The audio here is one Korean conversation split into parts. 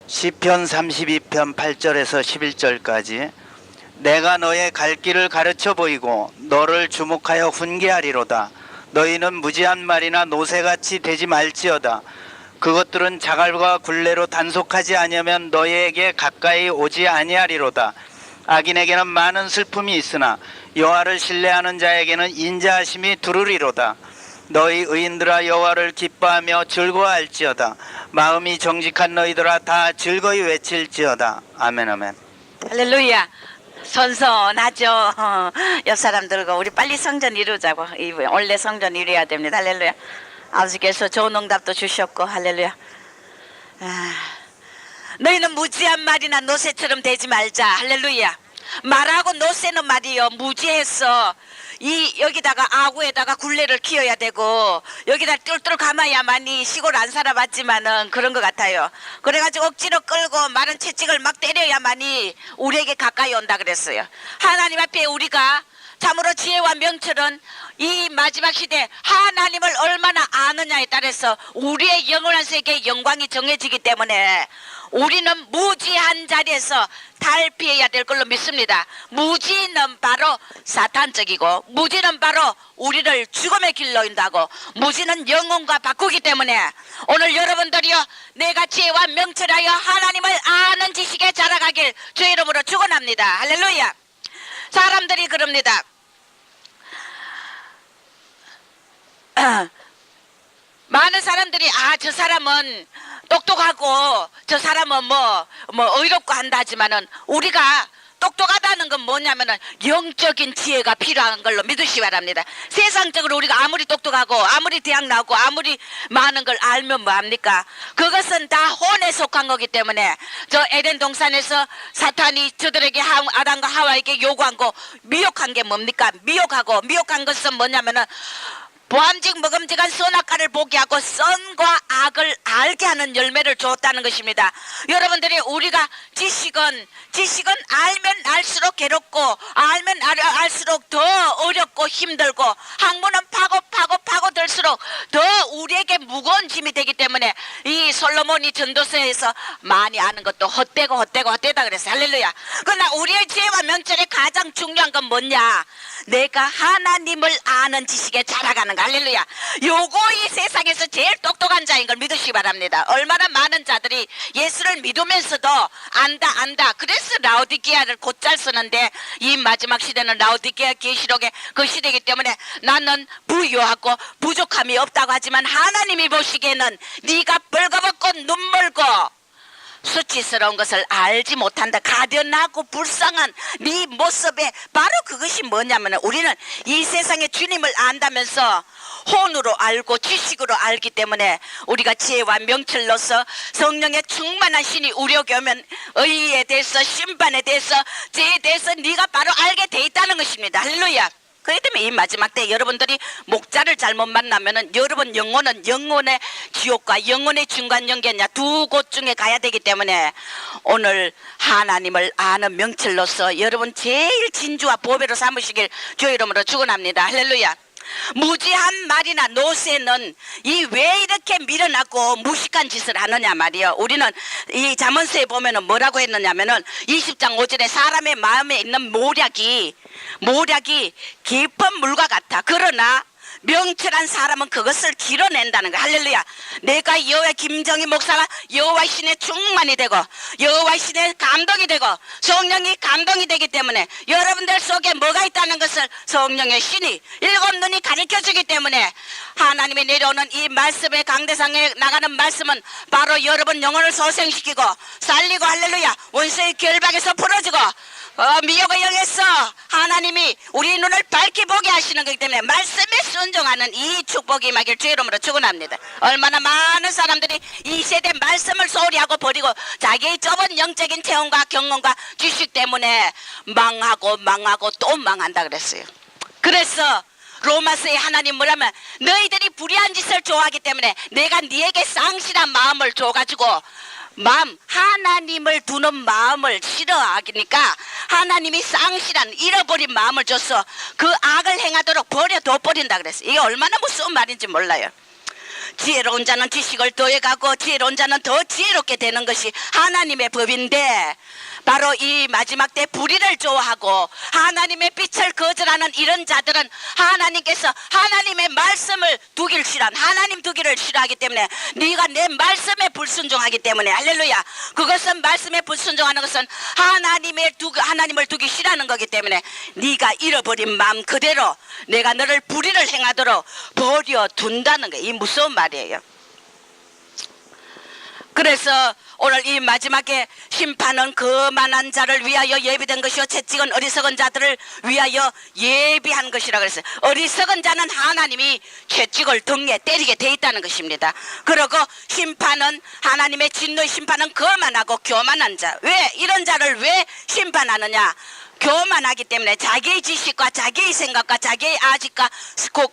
시편 32편 8절에서 11절까지 내가 너의 갈 길을 가르쳐 보이고 너를 주목하여 훈계하리로다. 너희는 무지한 말이나 노새같이 되지 말지어다. 그것들은 자갈과 굴레로 단속하지 아니하면 너희에게 가까이 오지 아니하리로다. 악인에게는 많은 슬픔이 있으나 여호와를 신뢰하는 자에게는 인자하심이 두루리로다. 너희 의인들아 여호와를 기뻐하며 즐거워할지어다. 마음이 정직한 너희들아 다 즐거이 외칠지어다. 아멘 아멘. 할렐루야. 선선하죠. 옆 사람들과 우리 빨리 성전 이루자고. 원래 성전 이루어야 됩니다. 할렐루야. 아버지께서 좋은 응답도 주셨고 할렐루야. 너희는 무지한 말이나 노새처럼 되지 말자. 할렐루야. 말하고 노새는 말이요 무지해서 여기다가 아구에다가 굴레를 키워야 되고 여기다 똘똘 감아야만이 시골 안 살아봤지만은 그런 것 같아요. 그래가지고 억지로 끌고 마른 채찍을 막 때려야만이 우리에게 가까이 온다 그랬어요. 하나님 앞에 우리가 참으로 지혜와 명철은 이 마지막 시대에 하나님을 얼마나 아느냐에 따라서 우리의 영원한 세계의 영광이 정해지기 때문에 우리는 무지한 자리에서 탈피해야 될 걸로 믿습니다. 무지는 바로 사탄적이고 무지는 바로 우리를 죽음의 길로 인도하고 무지는 영혼과 바꾸기 때문에 오늘 여러분들이요 내가 지혜와 명철하여 하나님을 아는 지식에 자라가길 주의 이름으로 축원합니다. 할렐루야. 사람들이 그럽니다. 많은 사람들이 저 사람은 똑똑하고 저 사람은 뭐 의롭고 한다 하지만은 우리가 똑똑하다는 건 뭐냐면은 영적인 지혜가 필요한 걸로 믿으시기 바랍니다. 세상적으로 우리가 아무리 똑똑하고 아무리 대학 나오고 아무리 많은 걸 알면 뭐합니까? 그것은 다 혼에 속한 거기 때문에 저 에덴 동산에서 사탄이 저들에게 아담과 하와에게 요구한 거 미혹한 게 뭡니까? 미혹한 것은 뭐냐면은 보암직 먹음직한 선악과를 보게 하고 선과 악을 알게 하는 열매를 주었다는 것입니다. 여러분들이 우리가 지식은 알면 알수록 괴롭고 알면 알수록 더 어렵고 힘들고 학문은 파고들수록 더 우리에게 무거운 짐이 되기 때문에 이 솔로몬이 전도서에서 많이 아는 것도 헛되다 그랬어요. 할렐루야. 그러나 우리의 지혜와 명철의 가장 중요한 건 뭐냐? 내가 하나님을 아는 지식에 자라가는 거. 할렐루야. 요거 이 세상에서 제일 똑똑한 자인 걸 믿으시기 바랍니다. 얼마나 많은 자들이 예수를 믿으면서도 안다. 그래서 라오디게아를 곧잘 쓰는데 이 마지막 시대는 라오디게아 계시록의 그 시대이기 때문에 나는 부유하고 부족함이 없다고 하지만 하나님이 보시기에는 네가 벌거벗고 눈멀고 수치스러운 것을 알지 못한다. 가련하고 불쌍한 네 모습에 바로 그것이 뭐냐면 우리는 이 세상의 주님을 안다면서 혼으로 알고 지식으로 알기 때문에 우리가 지혜와 명철로서 성령의 충만한 신이 우리에게 오면 의에 대해서 심판에 대해서 죄에 대해서 네가 바로 알게 돼 있다는 것입니다. 할렐루야. 그렇기 때문에 이 마지막 때 여러분들이 목자를 잘못 만나면은 여러분 영혼은 영혼의 지옥과 영혼의 중간 연계냐 두 곳 중에 가야 되기 때문에 오늘 하나님을 아는 명철로서 여러분 제일 진주와 보배로 삼으시길 주의 이름으로 축원합니다. 할렐루야. 무지한 말이나 노새는 왜 이렇게 미련하고 무식한 짓을 하느냐 말이요. 우리는 이 잠언서에 보면은 뭐라고 했느냐면은 20장 5절에 사람의 마음에 있는 모략이 깊은 물과 같아. 그러나 명철한 사람은 그것을 길어낸다는 거. 할렐루야. 내가 여호와 김정희 목사가 여호와 신의 충만이 되고 여호와 신의 감동이 되고 성령이 감동이 되기 때문에 여러분들 속에 뭐가 있다는 것을 성령의 신이 일곱 눈이 가르쳐주기 때문에 하나님이 내려오는 이 말씀의 강대상에 나가는 말씀은 바로 여러분 영혼을 소생시키고 살리고 할렐루야. 원수의 결박에서 풀어주고 미혹의 영에서 하나님이 우리 눈을 밝게 보게 하시는 거기 때문에 말씀에 순종하는 이 축복이 임하길 주의 이름으로 축원합니다. 얼마나 많은 사람들이 이 세대 말씀을 소홀히 하고 버리고 자기의 좁은 영적인 체험과 경험과 지식 때문에 망하고 또 망한다 그랬어요. 그래서 로마서에 하나님 뭐라면 너희들이 불의한 짓을 좋아하기 때문에 내가 네에게 쌍실한 마음을 줘가지고 하나님을 두는 마음을 싫어하니까 하나님이 쌍실한 잃어버린 마음을 줘서 그 악을 행하도록 버려둬 버린다 그랬어요. 이게 얼마나 무서운 말인지 몰라요. 지혜로운 자는 지식을 더해가고 지혜로운 자는 더 지혜롭게 되는 것이 하나님의 법인데, 바로 이 마지막 때 불의를 좋아하고 하나님의 빛을 거절하는 이런 자들은 하나님께서 하나님의 말씀을 두기를 싫어한, 하나님 두기를 싫어하기 때문에, 네가 내 말씀에 불순종하기 때문에, 할렐루야, 그것은 말씀에 불순종하는 것은 하나님을 두기 싫어하는 거기 때문에 네가 잃어버린 마음 그대로 내가 너를 불의를 행하도록 버려둔다는 거예요. 이 무서운 말이에요. 그래서 오늘 이 마지막에 심판은 거만한 자를 위하여 예비된 것이요 채찍은 어리석은 자들을 위하여 예비한 것이라 그랬어요. 어리석은 자는 하나님이 채찍을 등에 때리게 돼 있다는 것입니다. 그리고 심판은, 하나님의 진노의 심판은 거만하고 교만한 자. 왜 이런 자를 왜 심판하느냐? 교만하기 때문에 자기의 지식과 자기의 생각과 자기의 아직과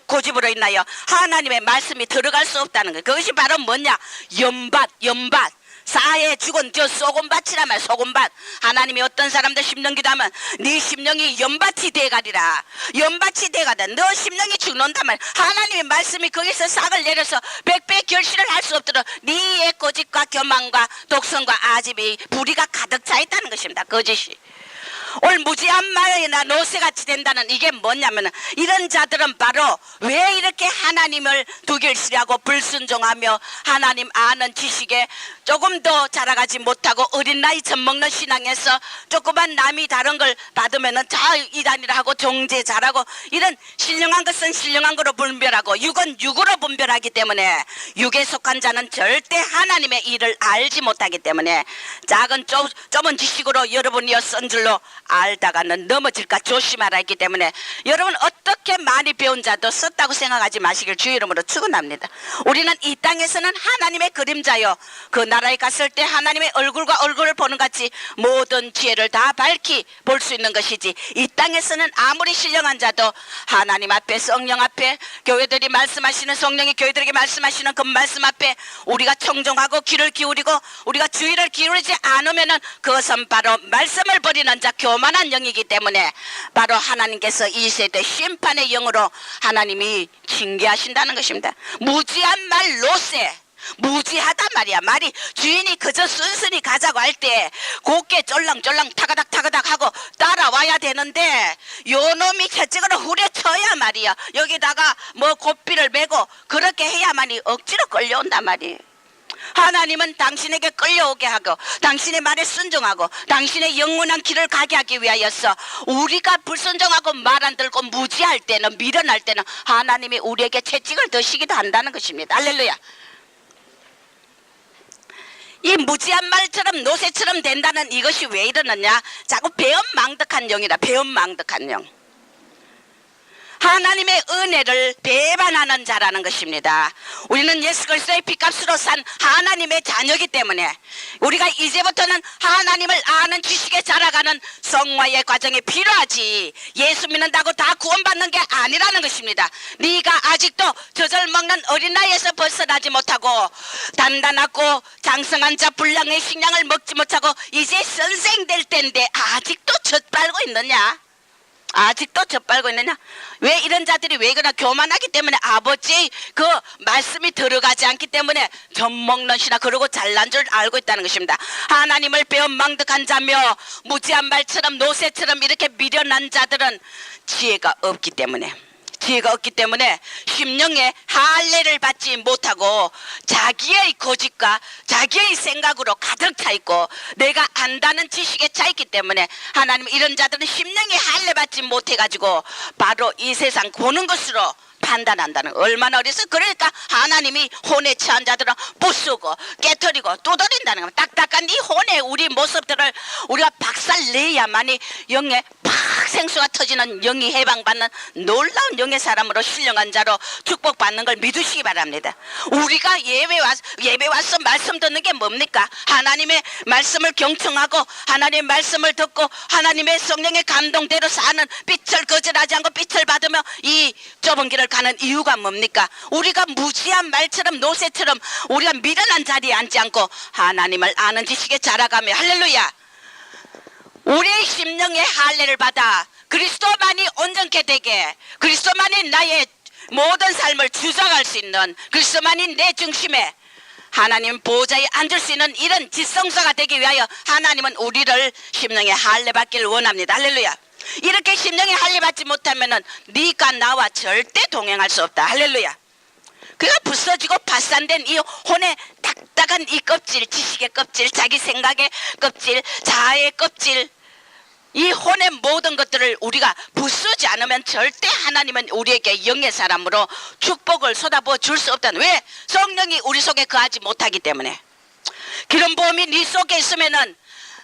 고집으로 인하여 하나님의 말씀이 들어갈 수 없다는 거예요. 그것이 바로 뭐냐? 연밭. 사해 죽은 저 소금밭이라 말, 소금밭. 하나님이 어떤 사람들 심령기도 하면 네 심령이 연밭이 돼가리라. 연밭이 돼가다. 너 심령이 죽는다 말. 하나님의 말씀이 거기서 싹을 내려서 백배 결실을 할 수 없도록 네의 고집과 교만과 독선과 아집이 불의가 가득 차 있다는 것입니다. 거짓이. 오늘 무지한 말이나 노새같이 된다는 이게 뭐냐면, 이런 자들은 바로 왜 이렇게 하나님을 두길 싫어하고 불순종하며 하나님 아는 지식에 조금 더 자라가지 못하고 어린 나이 젖먹는 신앙에서 조그만 남이 다른 걸 받으면은 이단이라 하고 정죄 잘하고, 이런 신령한 것은 신령한 거로 분별하고 육은 육으로 분별하기 때문에, 육에 속한 자는 절대 하나님의 일을 알지 못하기 때문에 작은 좁은 지식으로 여러분이 쓴 줄로 알다가는 넘어질까 조심하라 했기 때문에, 여러분 어떻게 많이 배운 자도 썼다고 생각하지 마시길 주의 이름으로 축원합니다. 우리는 이 땅에서는 하나님의 그림자요, 그 나라에 갔을 때 하나님의 얼굴과 얼굴을 보는 같이 모든 지혜를 다 밝히 볼 수 있는 것이지, 이 땅에서는 아무리 신령한 자도 하나님 앞에, 성령 앞에, 교회들이 말씀하시는, 성령이 교회들에게 말씀하시는 그 말씀 앞에 우리가 청종하고 귀를 기울이고 우리가 주의를 기울이지 않으면은 그것은 바로 말씀을 버리는 자, 교만한 영이기 때문에 바로 하나님께서 이 세대 심판의 영으로 하나님이 징계하신다는 것입니다. 무지한 말 노새, 무지하단 말이야. 말이 주인이 그저 순순히 가자고 할 때 곱게 쫄랑쫄랑 타가닥 하고 따라와야 되는데, 요놈이 채찍으로 후려쳐야 말이야. 여기다가 뭐 고삐를 메고 그렇게 해야만이 억지로 끌려온단 말이에요. 하나님은 당신에게 끌려오게 하고 당신의 말에 순종하고 당신의 영원한 길을 가게 하기 위하여서, 우리가 불순종하고 말 안 들고 무지할 때는, 미련할 때는 하나님이 우리에게 채찍을 드시기도 한다는 것입니다. 할렐루야. 이 무지한 말처럼 노새처럼 된다는 이것이 왜 이러느냐? 자꾸 배은망덕한 영이라. 배은망덕한 영, 하나님의 은혜를 배반하는 자라는 것입니다. 우리는 예수 그리스도의 피값으로 산 하나님의 자녀이기 때문에 우리가 이제부터는 하나님을 아는 지식에 자라가는 성화의 과정이 필요하지, 예수 믿는다고 다 구원받는 게 아니라는 것입니다. 네가 아직도 젖을 먹는 어린 나이에서 벗어나지 못하고 단단하고 장성한 자 분량의 식량을 먹지 못하고 이제 선생 될 때인데 아직도 젖 빨고 있느냐? 아직도 젖빨고 있느냐? 왜 이런 자들이 왜 그러나? 교만하기 때문에, 아버지의 그 말씀이 들어가지 않기 때문에 젖먹는 시나 그러고 잘난 줄 알고 있다는 것입니다. 하나님을 배은망덕한 자며 무지한 말처럼 노새처럼 이렇게 미련한 자들은 지혜가 없기 때문에 심령의 할례를 받지 못하고 자기의 고집과 자기의 생각으로 가득 차 있고 내가 안다는 지식에 차 있기 때문에, 하나님 이런 자들은 심령의 할례 받지 못해 가지고 바로 이 세상 보는 것으로 판단한다는, 얼마나 어려서. 그러니까 하나님이 혼에 처한 자들은 부수고 깨트리고 두드린다는 겁니다. 딱딱한 이 혼의 우리 모습들을 우리가 박살내야만이 영의 팍 생수가 터지는 영이 해방받는 놀라운 영의 사람으로 신령한 자로 축복받는 걸 믿으시기 바랍니다. 우리가 예배 와서 말씀 듣는 게 뭡니까? 하나님의 말씀을 경청하고 하나님의 말씀을 듣고 하나님의 성령의 감동대로 사는, 빛을 거절하지 않고 빛을 받으며 이 좁은 길을 가는 이유가 뭡니까? 우리가 무지한 말처럼 노새처럼 우리가 미련한 자리에 앉지 않고 하나님을 아는 지식에 자라가며, 할렐루야, 우리의 심령의 할례를 받아 그리스도만이 온전케 되게, 그리스도만이 나의 모든 삶을 주장할 수 있는 그리스도만이 내 중심에 하나님 보좌에 앉을 수 있는 이런 지성소가 되기 위하여 하나님은 우리를 심령에 할례받기를 원합니다. 할렐루야. 이렇게 심령에 할례받지 못하면은 네가 나와 절대 동행할 수 없다. 할렐루야. 그가 부서지고 파산된 이 혼의 딱딱한 이 껍질, 지식의 껍질, 자기 생각의 껍질, 자아의 껍질, 이 혼의 모든 것들을 우리가 부수지 않으면 절대 하나님은 우리에게 영의 사람으로 축복을 쏟아부어 줄 수 없다는. 왜? 성령이 우리 속에 거하지 못하기 때문에. 기름 부음이 네 속에 있으면은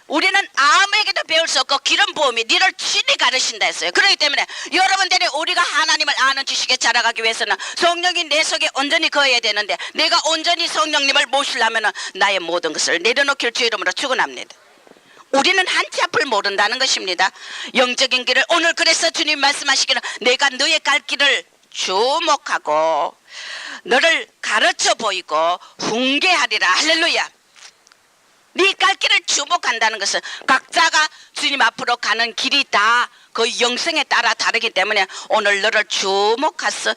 우리는 아무에게도 배울 수 없고 기름 부음이 너를 친히 가르친다 했어요. 그렇기 때문에 여러분들이 우리가 하나님을 아는 지식에 자라가기 위해서는 성령이 내 속에 온전히 거해야 되는데, 내가 온전히 성령님을 모시려면 나의 모든 것을 내려놓길 주 이름으로 축원합니다. 우리는 한치 앞을 모른다는 것입니다. 영적인 길을 오늘 그래서 주님 말씀하시기를 내가 너의 갈 길을 주목하고 너를 가르쳐 보이고 훈계하리라. 할렐루야. 네 갈 길을 주목한다는 것은 각자가 주님 앞으로 가는 길이 다 그 영성에 따라 다르기 때문에 오늘 너를 주목해서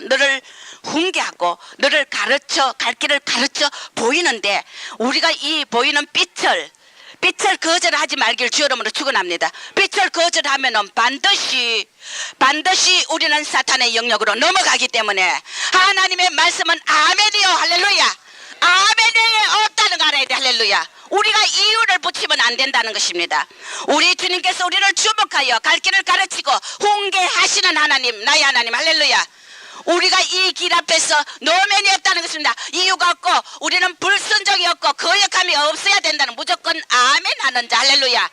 너를 훈계하고 너를 가르쳐 갈 길을 가르쳐 보이는데, 우리가 이 보이는 빛을 거절하지 말길 주 이름으로 축원합니다. 빛을 거절하면은 반드시 우리는 사탄의 영역으로 넘어가기 때문에 하나님의 말씀은 아멘이요. 할렐루야. 아멘이 없다는 거 알아야 돼. 할렐루야. 우리가 이유를 붙이면 안 된다는 것입니다. 우리 주님께서 우리를 주목하여 갈 길을 가르치고 훈계하시는 하나님, 나의 하나님. 할렐루야. 우리가 이 길 앞에서 노면이 없다는 것입니다. 이유가 없고 우리는 불순종이 없고 거역함이 없어야 된다는, 무조건 아멘 하는 자. 할렐루야.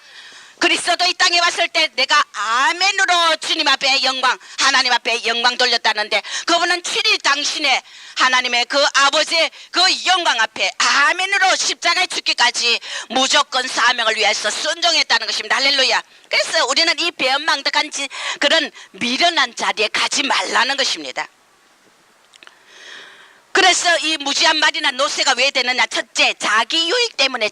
그리스도도 이 땅에 왔을 때 내가 아멘으로 주님 앞에 영광, 하나님 앞에 영광 돌렸다는데, 그분은 친히 당신의 하나님의 그 아버지의 그 영광 앞에 아멘으로 십자가에 죽기까지 무조건 사명을 위해서 순종했다는 것입니다. 할렐루야. 그래서 우리는 이 배은망덕한 그런 미련한 자리에 가지 말라는 것입니다. 그래서 이 무지한 말이나 노쇠가 왜 되느냐. 첫째, 자기 유익 때문에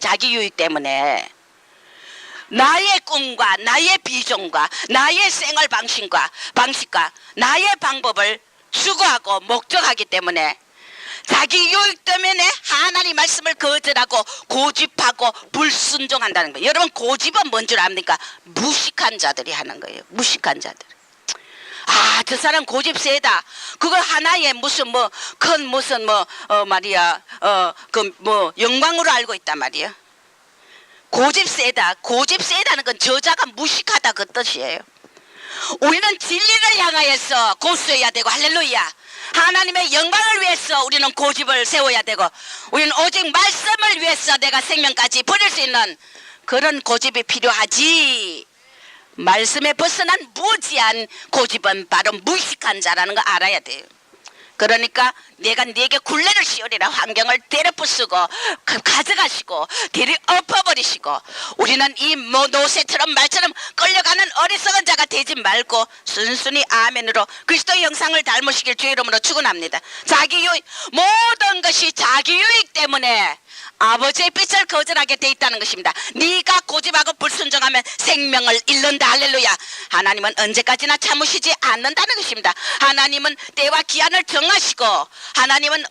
나의 꿈과 나의 비전과 나의 생활 방식과 나의 방법을 추구하고 목적하기 때문에, 자기 유익 때문에 하나님 말씀을 거절하고 고집하고 불순종한다는 거예요. 여러분, 고집은 뭔 줄 압니까? 무식한 자들이 하는 거예요. 무식한 자들. 아, 저 사람 고집 세다. 그거 하나의 영광으로 알고 있단 말이에요. 고집 세다는 건 저자가 무식하다 그 뜻이에요. 우리는 진리를 향하여서 고수해야 되고, 할렐루야. 하나님의 영광을 위해서 우리는 고집을 세워야 되고, 우리는 오직 말씀을 위해서 내가 생명까지 버릴 수 있는 그런 고집이 필요하지. 말씀에 벗어난 무지한 고집은 바로 무식한 자라는 거 알아야 돼요. 그러니까 내가 네게 굴레를 씌우리라. 환경을 때려부수고 가져가시고 뒤를 엎어버리시고, 우리는 이 노새처럼 말처럼 끌려가는 어리석은 자가 되지 말고 순순히 아멘으로 그리스도의 형상을 닮으시길 주의 이름으로 축원합니다. 자기 유익, 모든 것이 자기 유익 때문에 아버지의 빛을 거절하게 돼 있다는 것입니다. 네가 고집하고 불순종하면 생명을 잃는다. 할렐루야. 하나님은 언제까지나 참으시지 않는다는 것입니다. 하나님은 때와 기한을 정하시고, 하나님은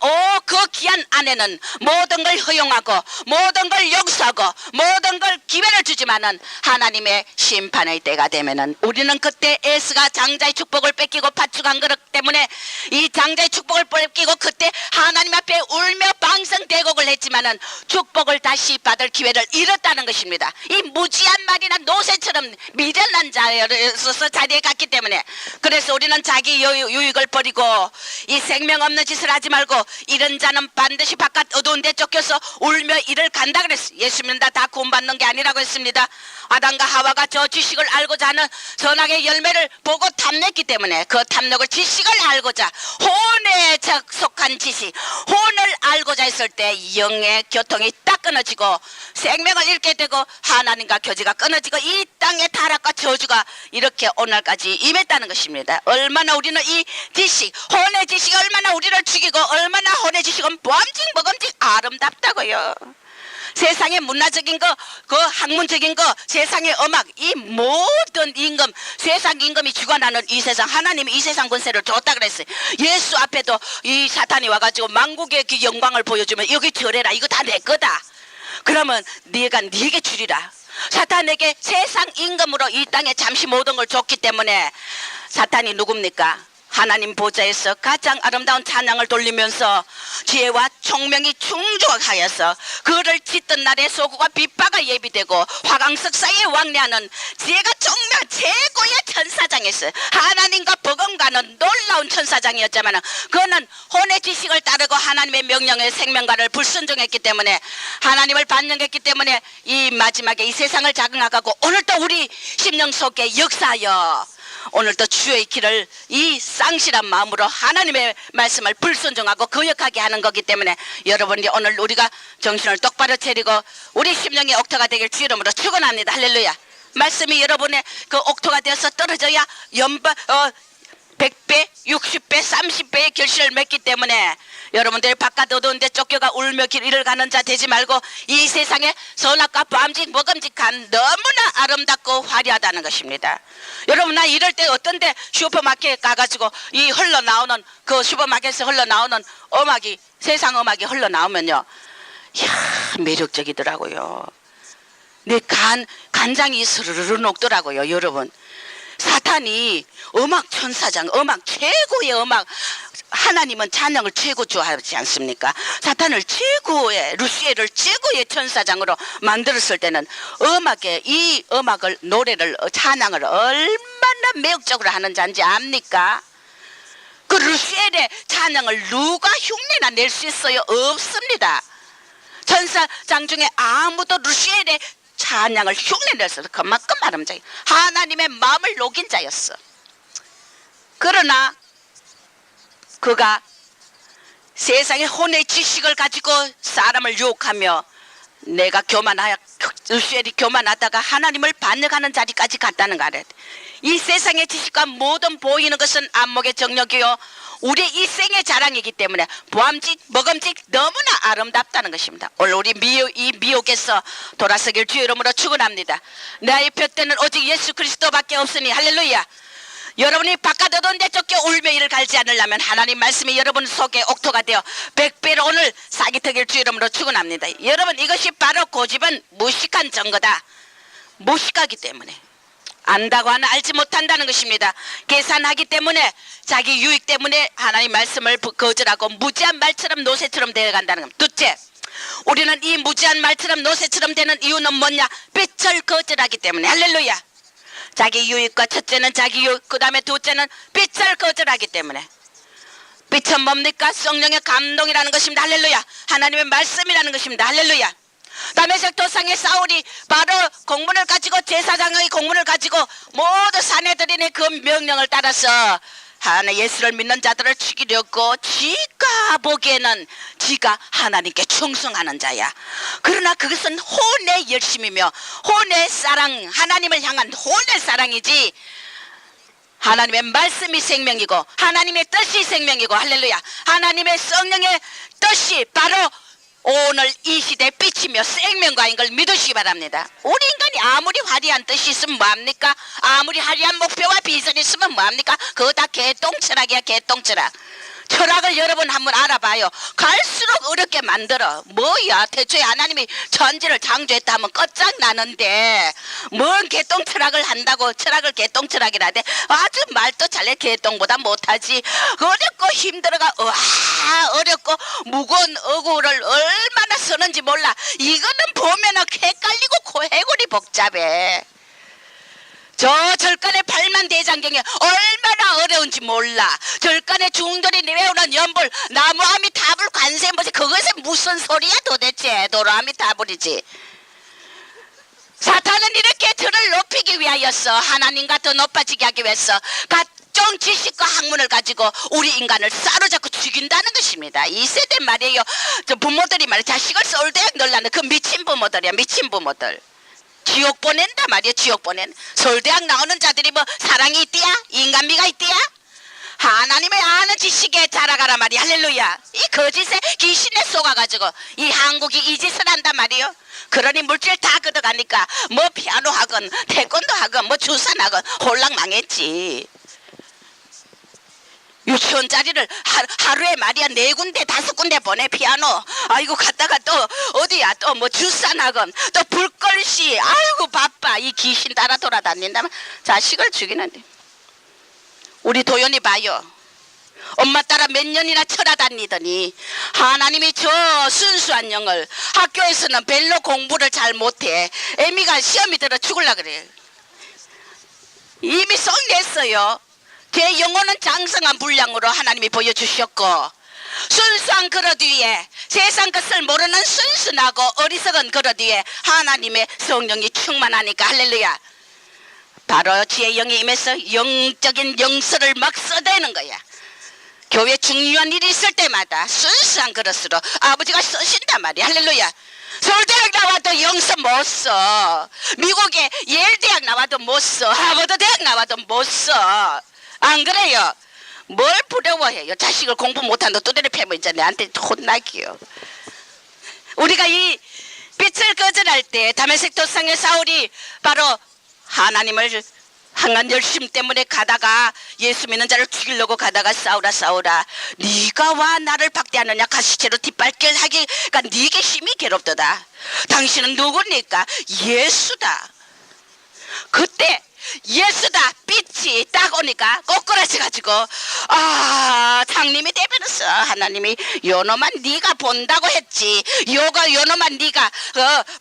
그 기한 안에는 모든 걸 허용하고 모든 걸 용서하고 모든 걸 기회를 주지만은, 하나님의 심판의 때가 되면은 우리는 그때 에스가 장자의 축복을 뺏기고 파축한 것 때문에 이 장자의 축복을 뺏기고 그때 하나님 앞에 울며 방성대곡을 했지만은 축복을 다시 받을 기회를 잃었다는 것입니다. 이 무지한 말이나 노새처럼 미련한 자로서 자리에 갔기 때문에. 그래서 우리는 자기 유익을 버리고 이 생명 없는 짓을 하지 말고, 이런 자는 반드시 바깥 어두운 데 쫓겨서 울며 이를 간다 그랬어요. 예수님은 다 구원받는 게 아니라고 했습니다. 아담과 하와가 저 지식을 알고자 하는 선악의 열매를 보고 탐냈기 때문에, 그 탐욕을 지식을 알고자, 혼에 속한 지식, 혼을 알고자 했을 때 영의 교통이 딱 끊어지고 생명을 잃게 되고 하나님과 교제가 끊어지고 이 땅의 타락과 저주가 이렇게 오늘까지 임했다는 것입니다. 얼마나 우리는 이 지식, 혼의 지식이 얼마나 우리를 죽이고, 얼마나 혼의 지식은 보암직 먹음직 아름답다고요. 세상의 문화적인 거, 그 학문적인 거, 세상의 음악, 이 모든 임금, 세상 임금이 주관하는 이 세상, 하나님이 이 세상 권세를 줬다 그랬어요. 예수 앞에도 이 사탄이 와가지고 만국의 그 영광을 보여주면 여기 절해라, 이거 다 내 거다. 그러면 네가 네게 주리라. 사탄에게 세상 임금으로 이 땅에 잠시 모든 걸 줬기 때문에 사탄이 누굽니까? 하나님 보좌에서 가장 아름다운 찬양을 돌리면서 지혜와 총명이 충족하여서 그를 짓던 날에 소구가 빛바가 예비되고 화강석사에 왕래하는 지혜가 정말 최고의 천사장이었어요. 하나님과 버금가는 놀라운 천사장이었지만 그는 혼의 지식을 따르고 하나님의 명령에 생명과를 불순종했기 때문에 하나님을 반영했기 때문에 이 마지막에 이 세상을 자극하고 오늘도 우리 심령 속에 역사하여 오늘도 주의 길을 이 쌍실한 마음으로 하나님의 말씀을 불순종하고 거역하게 하는 거기 때문에 여러분이 오늘 우리가 정신을 똑바로 차리고 우리 심령의 옥토가 되길 주 이름으로 축원합니다. 할렐루야. 말씀이 여러분의 그 옥토가 되어서 떨어져야 100배, 60배, 30배의 결실을 맺기 때문에 여러분들 바깥 어두운데 쫓겨가 울며 길을 가는 자 되지 말고 이 세상에 선악과 범직 먹음직한 너무나 아름답고 화려하다는 것입니다. 여러분 나 이럴 때 어떤데 슈퍼마켓 가가지고 이 흘러나오는 그 슈퍼마켓에서 흘러나오는 음악이 세상 음악이 흘러나오면요, 이야 매력적이더라고요. 내 간장이 스르르 녹더라고요. 여러분 사탄이 음악 천사장, 음악 최고의 음악, 하나님은 찬양을 최고 좋아하지 않습니까? 사탄을 최고의 루시엘을 최고의 천사장으로 만들었을 때는 이 음악을 노래를 찬양을 얼마나 매력적으로 하는 자인지 압니까? 그 루시엘의 찬양을 누가 흉내나 낼 수 있어요? 없습니다. 천사장 중에 아무도 루시엘의 찬양을 흉내내서 그만큼 아름다워 하나님의 마음을 녹인 자였어. 그러나 그가 세상의 혼의 지식을 가지고 사람을 유혹하며 내가 루시엘이 교만하다가 하나님을 반역하는 자리까지 갔다는 거 알아야 돼. 이 세상의 지식과 모든 보이는 것은 안목의 정력이요 우리 이 생의 자랑이기 때문에 보암직 먹음직 너무나 아름답다는 것입니다. 오늘 우리 이 미혹에서 돌아서길 주의 이름으로 축원합니다. 나의 푯대는 오직 예수 그리스도밖에 없으니 할렐루야. 여러분이 바깥 어두운데 쫓겨 울며 이를 갈지 않으려면 하나님 말씀이 여러분 속에 옥토가 되어 100배로 오늘 사기특일 주 이름으로 축원합니다. 여러분 이것이 바로 고집은 무식한 증거다. 무식하기 때문에 안다고 하나 알지 못한다는 것입니다. 계산하기 때문에 자기 유익 때문에 하나님 말씀을 거절하고 무지한 말처럼 노새처럼 되어간다는 겁니다. 둘째, 우리는 이 무지한 말처럼 노새처럼 되는 이유는 뭐냐? 빛을 거절하기 때문에. 할렐루야. 자기 유익과 첫째는 자기 유익, 그 다음에 둘째는 빛을 거절하기 때문에. 빛은 뭡니까? 성령의 감동이라는 것입니다. 할렐루야. 하나님의 말씀이라는 것입니다. 할렐루야. 다메섹 도상의 사울이 바로 공문을 가지고 제사장의 공문을 가지고 모두 사내들인의 그 명령을 따라서 하나 예수를 믿는 자들을 죽이려고 지가 보기에는 지가 하나님께 충성하는 자야. 그러나 그것은 혼의 열심이며 혼의 사랑, 하나님을 향한 혼의 사랑이지 하나님의 말씀이 생명이고 하나님의 뜻이 생명이고 할렐루야. 하나님의 성령의 뜻이 바로 오늘 이 시대의 빛이며 생명과인 걸 믿으시기 바랍니다. 우리 인간이 아무리 화려한 뜻이 있으면 뭐합니까? 아무리 화려한 목표와 비전이 있으면 뭐합니까? 그거 다 개똥철학이야. 개똥철학. 철학을 여러분 한번 알아봐요. 갈수록 어렵게 만들어. 뭐야 대초에 하나님이 천지를 창조했다 하면 끝장나는데 뭔 개똥철학을 한다고 철학을 개똥철학이라대. 아주 말도 잘해. 개똥보다 못하지. 어렵고 힘들어가 어렵고 무거운 어구를 얼마나 쓰는지 몰라. 이거는 보면은 헷갈리고 해골이 복잡해. 저 절간의 8만 대장경이 얼마나 어려운지 몰라. 절간의 중들이 외우는 연불 나무아미 타불 관세음보시 그것은 무슨 소리야 도대체. 도로아미 타불이지. 사탄은 이렇게 들을 높이기 위하여서 하나님과 더 높아지게 하기 위해서 각종 지식과 학문을 가지고 우리 인간을 사로잡고 죽인다는 것입니다. 이 세대 말이에요. 저 부모들이 말이야 자식을 서울대학 넣으려는 그 미친 부모들이야. 미친 부모들. 지옥 보낸다 말이야. 지옥 보낸. 서울대학 나오는 자들이 뭐 사랑이 있디야? 인간미가 있디야? 하나님의 아는 지식에 자라가라 말이야. 할렐루야. 이 거짓에 귀신에 속아가지고 이 한국이 이 짓을 한단 말이요. 그러니 물질 다 걷어가니까 뭐 피아노 하건 태권도 하건 뭐 주산 하건 홀랑 망했지. 유치원 자리를 하루에 말이야 4군데 5군데 보내. 피아노 아이고 갔다가 또 어디야 또 뭐 주산 하건 또 불걸시 아이고 바빠. 이 귀신 따라 돌아다닌다면 자식을 죽이는데. 우리 도연이 봐요. 엄마 따라 몇 년이나 쳐다다니더니 하나님이 저 순수한 영을 학교에서는 별로 공부를 잘 못해. 애미가 시험이 들어 죽을라 그래. 이미 썩 냈어요. 제 영혼은 장성한 분량으로 하나님이 보여주셨고, 순수한 그릇 위에 세상 것을 모르는 순순하고 어리석은 그릇 위에 하나님의 성령이 충만하니까 할렐루야. 바로 지혜 영이 임해서 영적인 영서를 막 써대는 거야. 교회 중요한 일이 있을 때마다 순수한 그릇으로 아버지가 쓰신단 말이야. 할렐루야. 서울대학 나와도 영서 못 써. 미국에 예일대학 나와도 못 써. 하버드 대학 나와도 못 써. 안 그래요? 뭘 부러워해요? 자식을 공부 못한다 두드려 패면 이제 내한테 혼나기요. 우리가 이 빛을 거절할 때 다메섹 도상의 사울이 바로 하나님을 항한 열심 때문에 가다가 예수 믿는 자를 죽이려고 가다가 싸우라 싸우라 네가 와 나를 박대하느냐 가시체로 뒷발길 하기가 네게 심히 괴롭도다. 당신은 누구니까? 예수다. 그때 예수다 빛이 딱 오니까 꼬꾸라져가지고 아 장님이 대변했어. 하나님이 요놈만 네가 본다고 했지. 요놈만 네가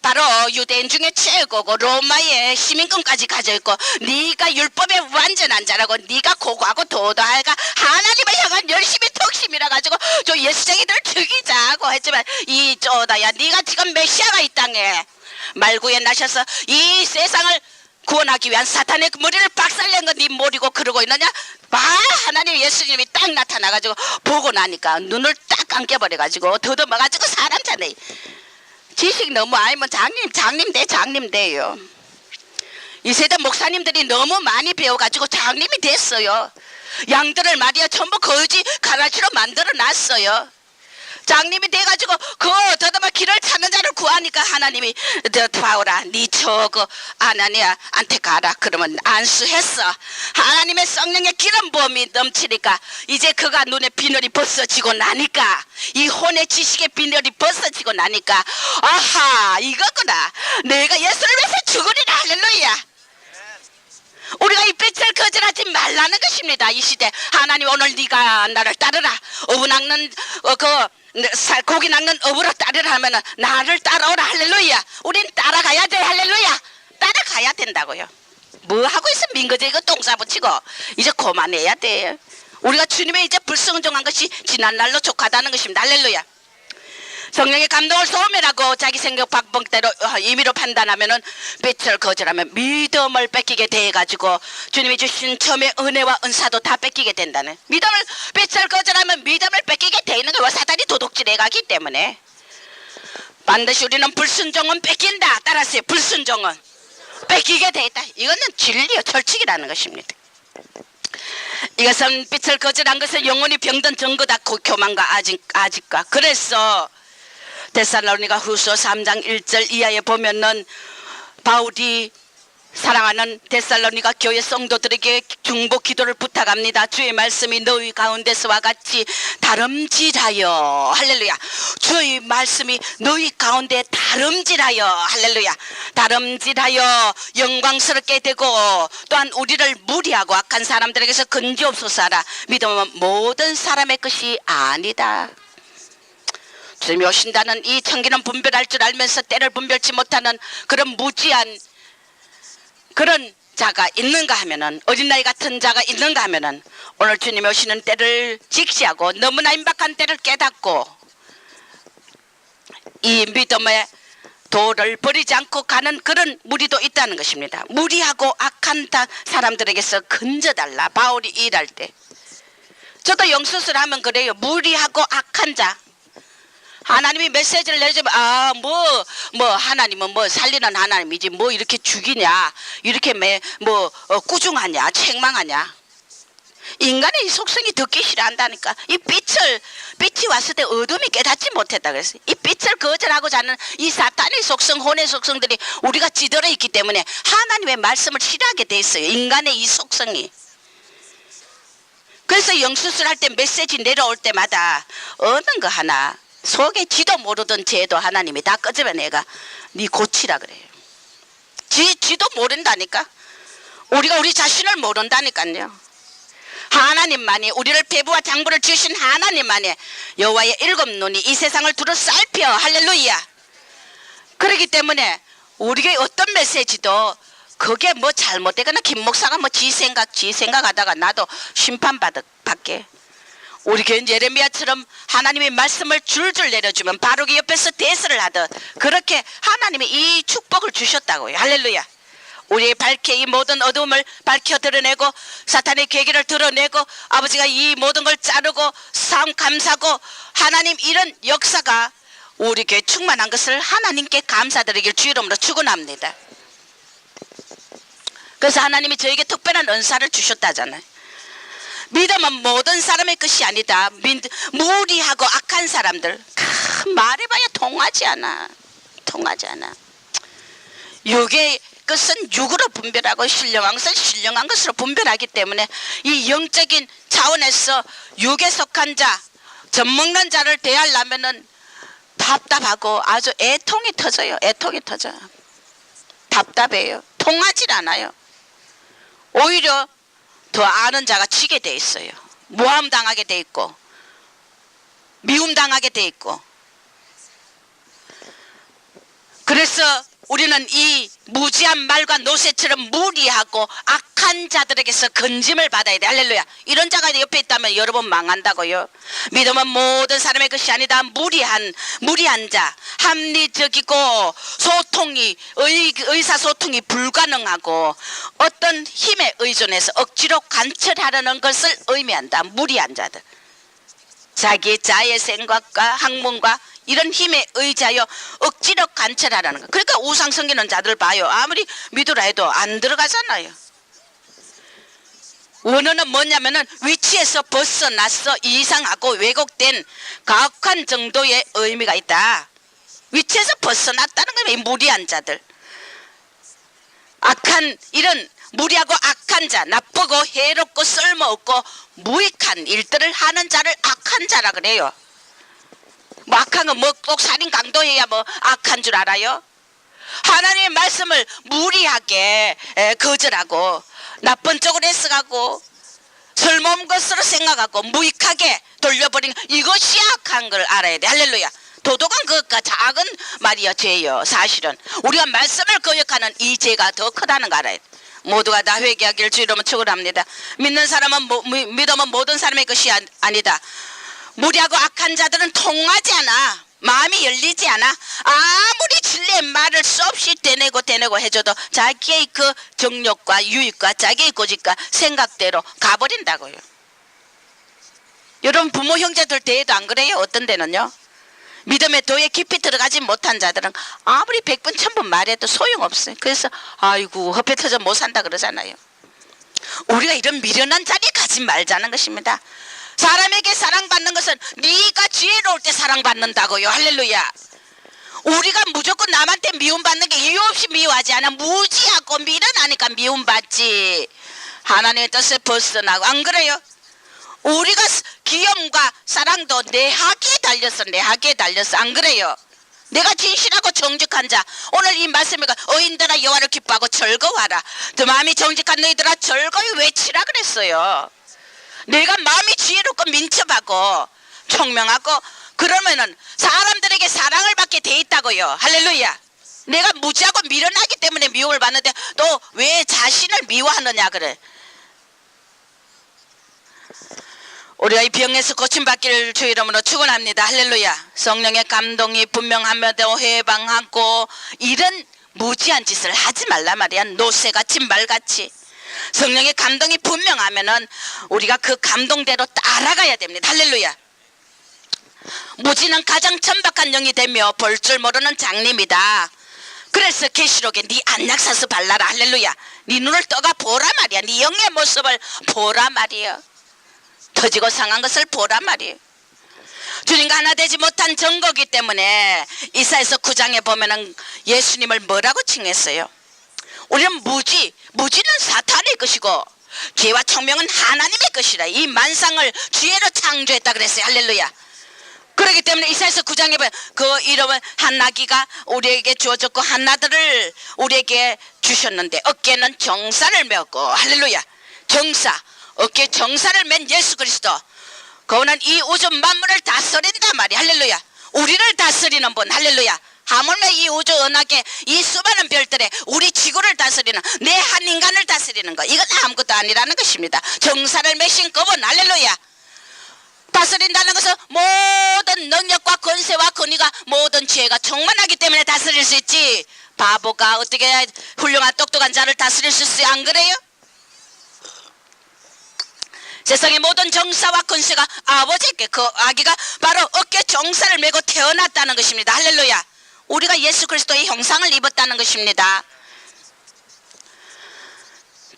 바로 유대인 중에 최고고 로마의 시민권까지 가져있고 네가 율법의 완전한 자라고 네가 고고하고 도도하가 하나님을 향한 열심히 턱심이라 가지고 저 예수쟁이들 죽이자고 했지만 이 쪼다야 네가 지금 메시아가 이 땅에 말구에 나셔서 이 세상을 구원하기 위한 사탄의 머리를 박살낸 건 네 머리고 그러고 있느냐? 하나님 예수님이 딱 나타나가지고 보고 나니까 눈을 딱 감겨버려가지고 더듬어가지고 사람 자네. 지식 너무 알면 장님 돼요. 이 세대 목사님들이 너무 많이 배워가지고 장님이 됐어요. 양들을 말이야 전부 거지 가라지로 만들어 놨어요. 장님이 돼가지고 그 더듬어 길을 찾는 자를 구하니까 하나님이 바오라 네 저거 아나니아한테 가라. 그러면 안수했어. 하나님의 성령의 기름 부음이 넘치니까 이제 그가 눈에 비늘이 벗어지고 나니까 이 혼의 지식의 비늘이 벗어지고 나니까 아하 이거구나. 내가 예수를 위해서 죽으리라. 할렐루야. 우리가 이 빛을 거절하지 말라는 것입니다. 이 시대 하나님 오늘 네가 나를 따르라. 어부 낚는 고기 낚는 어부로 따르라 하면은 나를 따라오라. 할렐루야. 우린 따라가야 돼. 할렐루야. 따라가야 된다고요. 뭐 하고 있어? 민거제고 똥싸 붙이고 이제 그만해야 돼. 우리가 주님의 이제 불순종한 것이 지난날로 족하다는 것입니다. 할렐루야. 성령의 감동을 소멸하고 자기 생각 박봉대로 임의로 판단하면은 빛을 거절하면 믿음을 뺏기게 돼가지고 주님이 주신 처음의 은혜와 은사도 다 뺏기게 된다는. 빛을 거절하면 믿음을 뺏기게 돼 있는 거예요. 사단이 도둑질해 가기 때문에. 반드시 우리는 불순종은 뺏긴다. 따라서요. 불순종은 뺏기게 돼 있다. 이거는 진리요 철칙이라는 것입니다. 이것은 빛을 거절한 것은 영원히 병든 증거다. 교만과 아직과. 그래서 데살로니가 후서 3장 1절 이하에 보면은 바울이 사랑하는 데살로니가 교회 성도들에게 중보 기도를 부탁합니다. 주의 말씀이 너희 가운데서와 같이 다름질하여 할렐루야. 주의 말씀이 너희 가운데 다름질하여 할렐루야. 다름질하여 영광스럽게 되고 또한 우리를 무리하고 악한 사람들에게서 건지옵소서 하라. 믿음은 모든 사람의 것이 아니다. 주님이 오신다는 이 청기는 분별할 줄 알면서 때를 분별치 못하는 그런 무지한 그런 자가 있는가 하면은 어린아이 같은 자가 있는가 하면은 오늘 주님이 오시는 때를 직시하고 너무나 임박한 때를 깨닫고 이 믿음의 도를 버리지 않고 가는 그런 무리도 있다는 것입니다. 무리하고 악한 사람들에게서 건져달라. 바울이 일할 때 저도 영수술 하면 그래요. 무리하고 악한 자 하나님이 메시지를 내주면 하나님은 살리는 하나님이지 이렇게 죽이냐 이렇게 꾸중하냐 책망하냐 인간의 이 속성이 듣기 싫어한다니까. 이 빛이 왔을 때 어둠이 깨닫지 못했다 그랬어요. 이 빛을 거절하고 자는 이 사탄의 속성, 혼의 속성들이 우리가 찌들어 있기 때문에 하나님의 말씀을 싫어하게 돼 있어요. 인간의 이 속성이. 그래서 영수술 할 때 메시지 내려올 때마다 어느 거 하나 속에 지도 모르던 죄도 하나님이 다 끄집어내가 네 고치라 그래요. 지도 모른다니까. 우리가 우리 자신을 모른다니까요. 하나님만이, 우리를 배부와 장부를 주신 하나님만이 여호와의 일곱 눈이 이 세상을 두루 살펴. 할렐루야. 그렇기 때문에 우리에게 어떤 메시지도 그게 뭐 잘못되거나 김 목사가 뭐 지 생각하다가 나도 심판받게. 우리 교인 예레미야처럼 하나님의 말씀을 줄줄 내려주면 바로기 옆에서 대설을 하듯 그렇게 하나님이 이 축복을 주셨다고요. 할렐루야. 우리의 이 모든 어두움을 밝혀 드러내고 사탄의 계기를 드러내고 아버지가 이 모든 걸 자르고 삶 감사고 하나님 이런 역사가 우리 교회 충만한 것을 하나님께 감사드리길 주 이름으로 축원합니다. 그래서 하나님이 저에게 특별한 은사를 주셨다잖아요. 믿음은 모든 사람의 것이 아니다. 무리하고 악한 사람들 말해봐야 통하지 않아. 육의 것은 육으로 분별하고 신령한 것은 신령한 것으로 분별하기 때문에 이 영적인 차원에서 육에 속한 자, 젖먹는 자를 대하려면은 답답하고 아주 애통이 터져요. 답답해요. 통하질 않아요. 오히려 더 아는 자가 치게 돼 있어요. 모함당하게 돼 있고 미움당하게 돼 있고. 그래서 우리는 이 무지한 말과 노새처럼 무리하고 악한 자들에게서 건짐을 받아야 돼. 할렐루야. 이런 자가 옆에 있다면 여러분 망한다고요. 믿음은 모든 사람의 것이 아니다. 무리한 자, 합리적이고 의사소통이 불가능하고 어떤 힘에 의존해서 억지로 관철하려는 것을 의미한다. 무리한 자들. 자기의 자의 생각과 학문과 이런 힘에 의지하여 억지로 관철하라는 거. 그러니까 우상 섬기는 자들 봐요. 아무리 믿으라 해도 안 들어가잖아요. 원어는 뭐냐면은 위치에서 벗어나서 이상하고 왜곡된 가혹한 정도의 의미가 있다. 위치에서 벗어났다는 거예요. 무리한 자들. 이런 무리하고 악한 자, 나쁘고 해롭고 쓸모없고 무익한 일들을 하는 자를 악한 자라 그래요. 뭐 악한 건 뭐 꼭 살인 강도해야 뭐 악한 줄 알아요? 하나님의 말씀을 무리하게 거절하고 나쁜 쪽으로 해석하고 쓸모없는 것으로 생각하고 무익하게 돌려버린 이것이 악한 걸 알아야 돼. 할렐루야. 도덕은 그것과 작은 말이야. 죄요. 사실은 우리가 말씀을 거역하는 이 죄가 더 크다는 거 알아야 돼. 모두가 다 회개하기를 주 이름으로 축원합니다. 믿음은 모든 사람의 것이 아니다. 무리하고 악한 자들은 통하지 않아. 마음이 열리지 않아. 아무리 진리의 말을 수없이 대내고 해줘도 자기의 그 정욕과 유익과 자기의 고집과 생각대로 가버린다고요. 여러분 부모 형제들 대해도 안 그래요? 어떤 데는요? 믿음의 도에 깊이 들어가지 못한 자들은 아무리 100번 1000번 말해도 소용없어요. 그래서 아이고 허패 터져 못 산다 그러잖아요. 우리가 이런 미련한 자리 가지 말자는 것입니다. 사람에게 사랑받는 것은 네가 지혜로울 때 사랑받는다고요. 할렐루야. 우리가 무조건 남한테 미움받는 게 이유 없이 미워하지 않아. 무지하고 미련하니까 미움받지. 하나님의 뜻에 벗어나고. 안 그래요? 우리가 귀염과 사랑도 내 하기에 달렸어. 안 그래요? 내가 진실하고 정직한 자. 오늘 이 말씀이가 의인들아 여호와를 기뻐하고 즐거워하라. 그 마음이 정직한 너희들아 즐거이 외치라 그랬어요. 내가 마음이 지혜롭고 민첩하고 총명하고 그러면은 사람들에게 사랑을 받게 돼 있다고요. 할렐루야. 내가 무지하고 미련하기 때문에 미움을 받는데 또 왜 자신을 미워하느냐 그래. 우리가 이 병에서 고침받기를 주 이름으로 축원합니다. 할렐루야. 성령의 감동이 분명하며도 해방하고 이런 무지한 짓을 하지 말라 말이야. 노새같이 말같이. 성령의 감동이 분명하면은 우리가 그 감동대로 따라가야 됩니다. 할렐루야. 무지는 가장 천박한 영이 되며 볼 줄 모르는 장님이다. 그래서 계시록에 네 안약사서 발라라. 할렐루야. 네 눈을 떠가 보라 말이야. 네 영의 모습을 보라 말이야. 터지고 상한 것을 보란 말이에요. 주님과 하나 되지 못한 증거기 때문에 이사야서 9장에 보면은 예수님을 뭐라고 칭했어요? 우리는 무지는 사탄의 것이고 죄와 청명은 하나님의 것이라. 이 만상을 지혜로 창조했다 그랬어요. 할렐루야. 그렇기 때문에 이사야서 9장에 보면 그 이름은 한나기가 우리에게 주어졌고 한나들을 우리에게 주셨는데 어깨는 정사를 메었고, 할렐루야. 정사, 어깨에 정사를 맨 예수 그리스도, 그는 이 우주 만물을 다스린단 말이야. 할렐루야. 우리를 다스리는 분. 할렐루야. 하물며 이 우주 은하계 이 수많은 별들에 우리 지구를 다스리는 내 한 인간을 다스리는 거, 이건 아무것도 아니라는 것입니다. 정사를 메신 그분. 할렐루야. 다스린다는 것은 모든 능력과 권세와 권위가 모든 지혜가 충만하기 때문에 다스릴 수 있지, 바보가 어떻게 훌륭한 똑똑한 자를 다스릴 수 있어요? 안 그래요? 세상의 모든 정사와 권세가 아버지께, 그 아기가 바로 어깨 정사를 메고 태어났다는 것입니다. 할렐루야. 우리가 예수 그리스도의 형상을 입었다는 것입니다.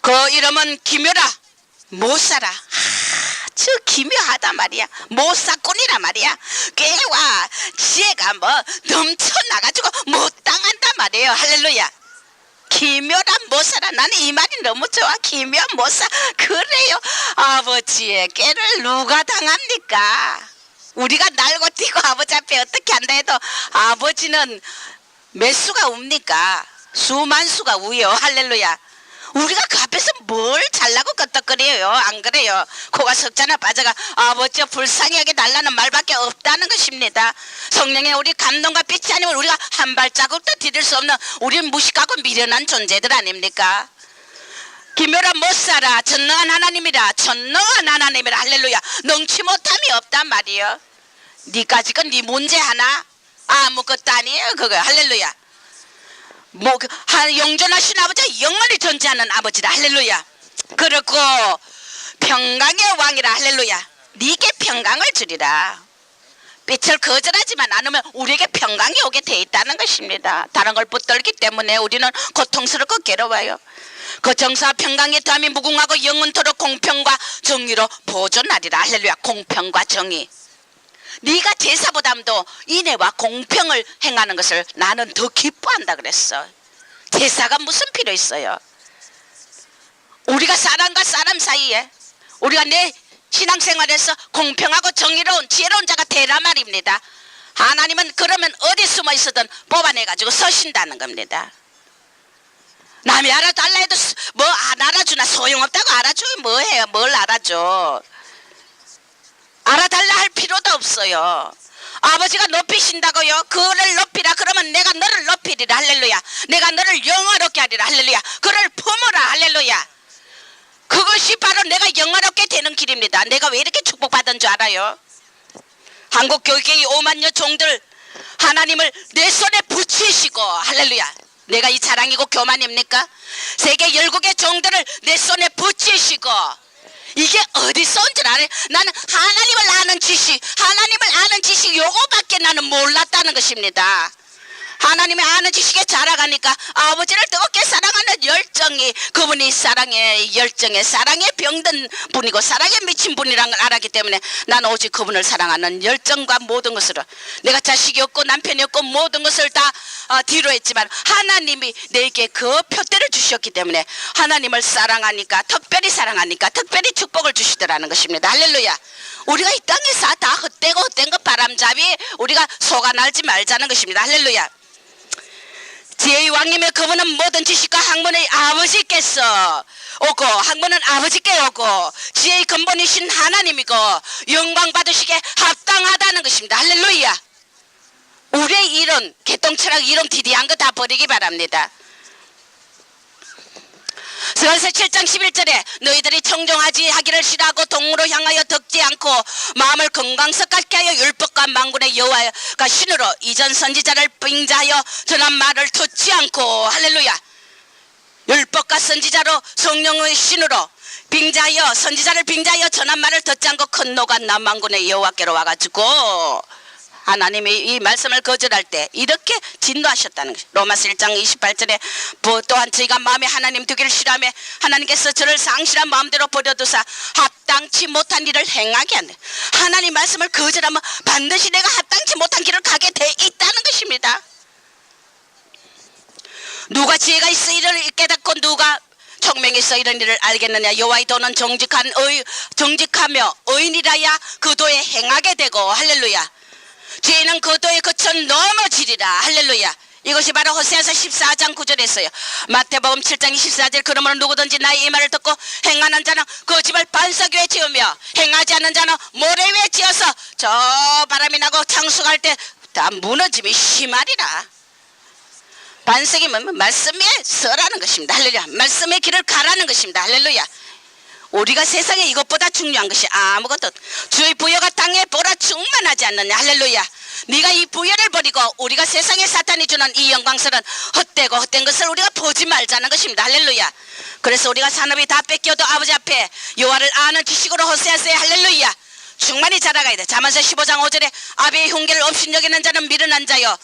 그 이름은 기묘라. 못살아. 저 기묘하단 말이야. 못사꾼이란 말이야. 꾀와 지혜가 넘쳐나가지고 못 당한단 말이에요. 할렐루야. 기묘란 못살아. 나는 이 말이 너무 좋아. 기묘한 못살. 그래요. 아버지의 꾀를 누가 당합니까? 우리가 날고 뛰고 아버지 앞에 어떻게 한다 해도 아버지는 몇 수가 웁니까? 수만 수가 우요. 할렐루야. 우리가 그 앞에서 뭘 잘나고 끄떡거려요? 안 그래요? 코가 석자나 빠져가 아버지여 불쌍하게 달라는 말밖에 없다는 것입니다. 성령의 우리 감동과 빛이 아니면 우리가 한 발자국도 디딜 수 없는, 우리는 무식하고 미련한 존재들 아닙니까? 기묘라 못살아. 전능한 하나님이라. 전능한 하나님이라. 할렐루야. 능치 못함이 없단 말이에요. 네가 지금 네 문제 하나? 아무것도 아니에요 그거. 할렐루야. 영존하신 아버지, 영원히 존재하는 아버지라. 할렐루야. 그렇고 평강의 왕이라. 할렐루야. 네게 평강을 주리라. 빛을 거절하지만 않으면 우리에게 평강이 오게 돼 있다는 것입니다. 다른 걸 붙들기 때문에 우리는 고통스럽고 괴로워요. 그 정사와 평강의 담이 무궁하고 영원토록 공평과 정의로 보존하리라. 할렐루야. 공평과 정의. 네가 제사보다도 인애와 공평을 행하는 것을 나는 더 기뻐한다 그랬어. 제사가 무슨 필요 있어요? 우리가 사람과 사람 사이에 우리가 내 신앙생활에서 공평하고 정의로운 지혜로운 자가 되란 말입니다. 하나님은 그러면 어디 숨어 있어든 뽑아내가지고 서신다는 겁니다. 남이 알아달라 해도 뭐 안 알아주나? 소용없다고. 알아줘요 뭐해요? 뭘 알아줘? 알아달라 할 필요도 없어요. 아버지가 높이신다고요? 그를 높이라 그러면 내가 너를 높이리라. 할렐루야. 내가 너를 영화롭게 하리라. 할렐루야. 그를 품어라. 할렐루야. 그것이 바로 내가 영화롭게 되는 길입니다. 내가 왜 이렇게 축복받은 줄 알아요? 한국 교회의 5만여 종들 하나님을 내 손에 붙이시고, 할렐루야. 내가 이 자랑이고 교만입니까? 세계 열국의 종들을 내 손에 붙이시고, 이게 어디서 온 줄 알아요? 나는 하나님을 아는 지식 요거밖에 나는 몰랐다는 것입니다. 하나님의 아는 지식에 자라가니까 아버지를 뜨겁게 사랑하는 열정이, 그분이 사랑의 열정에 사랑에 병든 분이고 사랑에 미친 분이라는 걸 알았기 때문에 나는 오직 그분을 사랑하는 열정과 모든 것으로, 내가 자식이 없고 남편이 없고 모든 것을 다 뒤로 했지만 하나님이 내게 그 표대를 주셨기 때문에 하나님을 사랑하니까, 특별히 사랑하니까 특별히 축복을 주시더라는 것입니다. 할렐루야. 우리가 이 땅에서 다 헛되고 헛된 것 바람잡이 우리가 속아 날지 말자는 것입니다. 할렐루야. 지혜의 왕님의 그분은 모든 지식과 학문의 아버지께서 오고, 학문은 아버지께 오고, 지혜의 근본이신 하나님이고 영광 받으시기에 합당하다는 것입니다. 할렐루야. 우리의 이론, 개똥철학 이론 디디한 거 다 버리기 바랍니다. 스가랴서 7장 11절에 너희들이 청종하지 하기를 싫어하고 동으로 향하여 듣지 않고 마음을 건강석같게 하여 율법과 만군의 여호와가 신으로 이전 선지자를 빙자하여 전한 말을 듣지 않고, 할렐루야. 율법과 선지자로 성령의 신으로 빙자하여 선지자를 빙자하여 전한 말을 듣지 않고 큰 노가 남만군의 여호와께로 와가지고, 하나님이 이 말씀을 거절할 때 이렇게 진노하셨다는 것이 로마서 1장 28절에 또한 저희가 마음에 하나님 두기를 싫어하며 하나님께서 저를 상실한 마음대로 버려두사 합당치 못한 일을 행하게 한다. 하나님 말씀을 거절하면 반드시 내가 합당치 못한 길을 가게 돼 있다는 것입니다. 누가 지혜가 있어 이를 깨닫고 누가 총명이 있어 이런 일을 알겠느냐. 여호와의 도는 정직하며 의인이라야 그 도에 행하게 되고 할렐루야. 죄인은 그 도에 거쳐 넘어지리라 할렐루야. 이것이 바로 호세아서 14장 9절에 있어요. 마태복음 7장 24절 그러므로 누구든지 나의 이 말을 듣고 행하는 자는 그 집을 반석 위에 지으며 행하지 않는 자는 모래 위에 지어서 저 바람이 나고 창수할 때 다 무너짐이 심하리라. 반석이면 말씀 위에 서라는 것입니다. 할렐루야. 말씀의 길을 가라는 것입니다. 할렐루야. 우리가 세상에 이것보다 중요한 것이 아무것도 주의 부여가 땅에 보라 충만하지 않느냐. 할렐루야. 네가 이 부여를 버리고 우리가 세상에 사탄이 주는 이 영광스러운 헛되고 헛된 것을 우리가 보지 말자는 것입니다. 할렐루야. 그래서 우리가 산업이 다 뺏겨도 아버지 앞에 여호와를 아는 지식으로 호세아서에 할렐루야 충만히 자라가야 돼. 잠언서 15장 5절에 아비의 흉계를 없인 여기는 자는 미련한 자요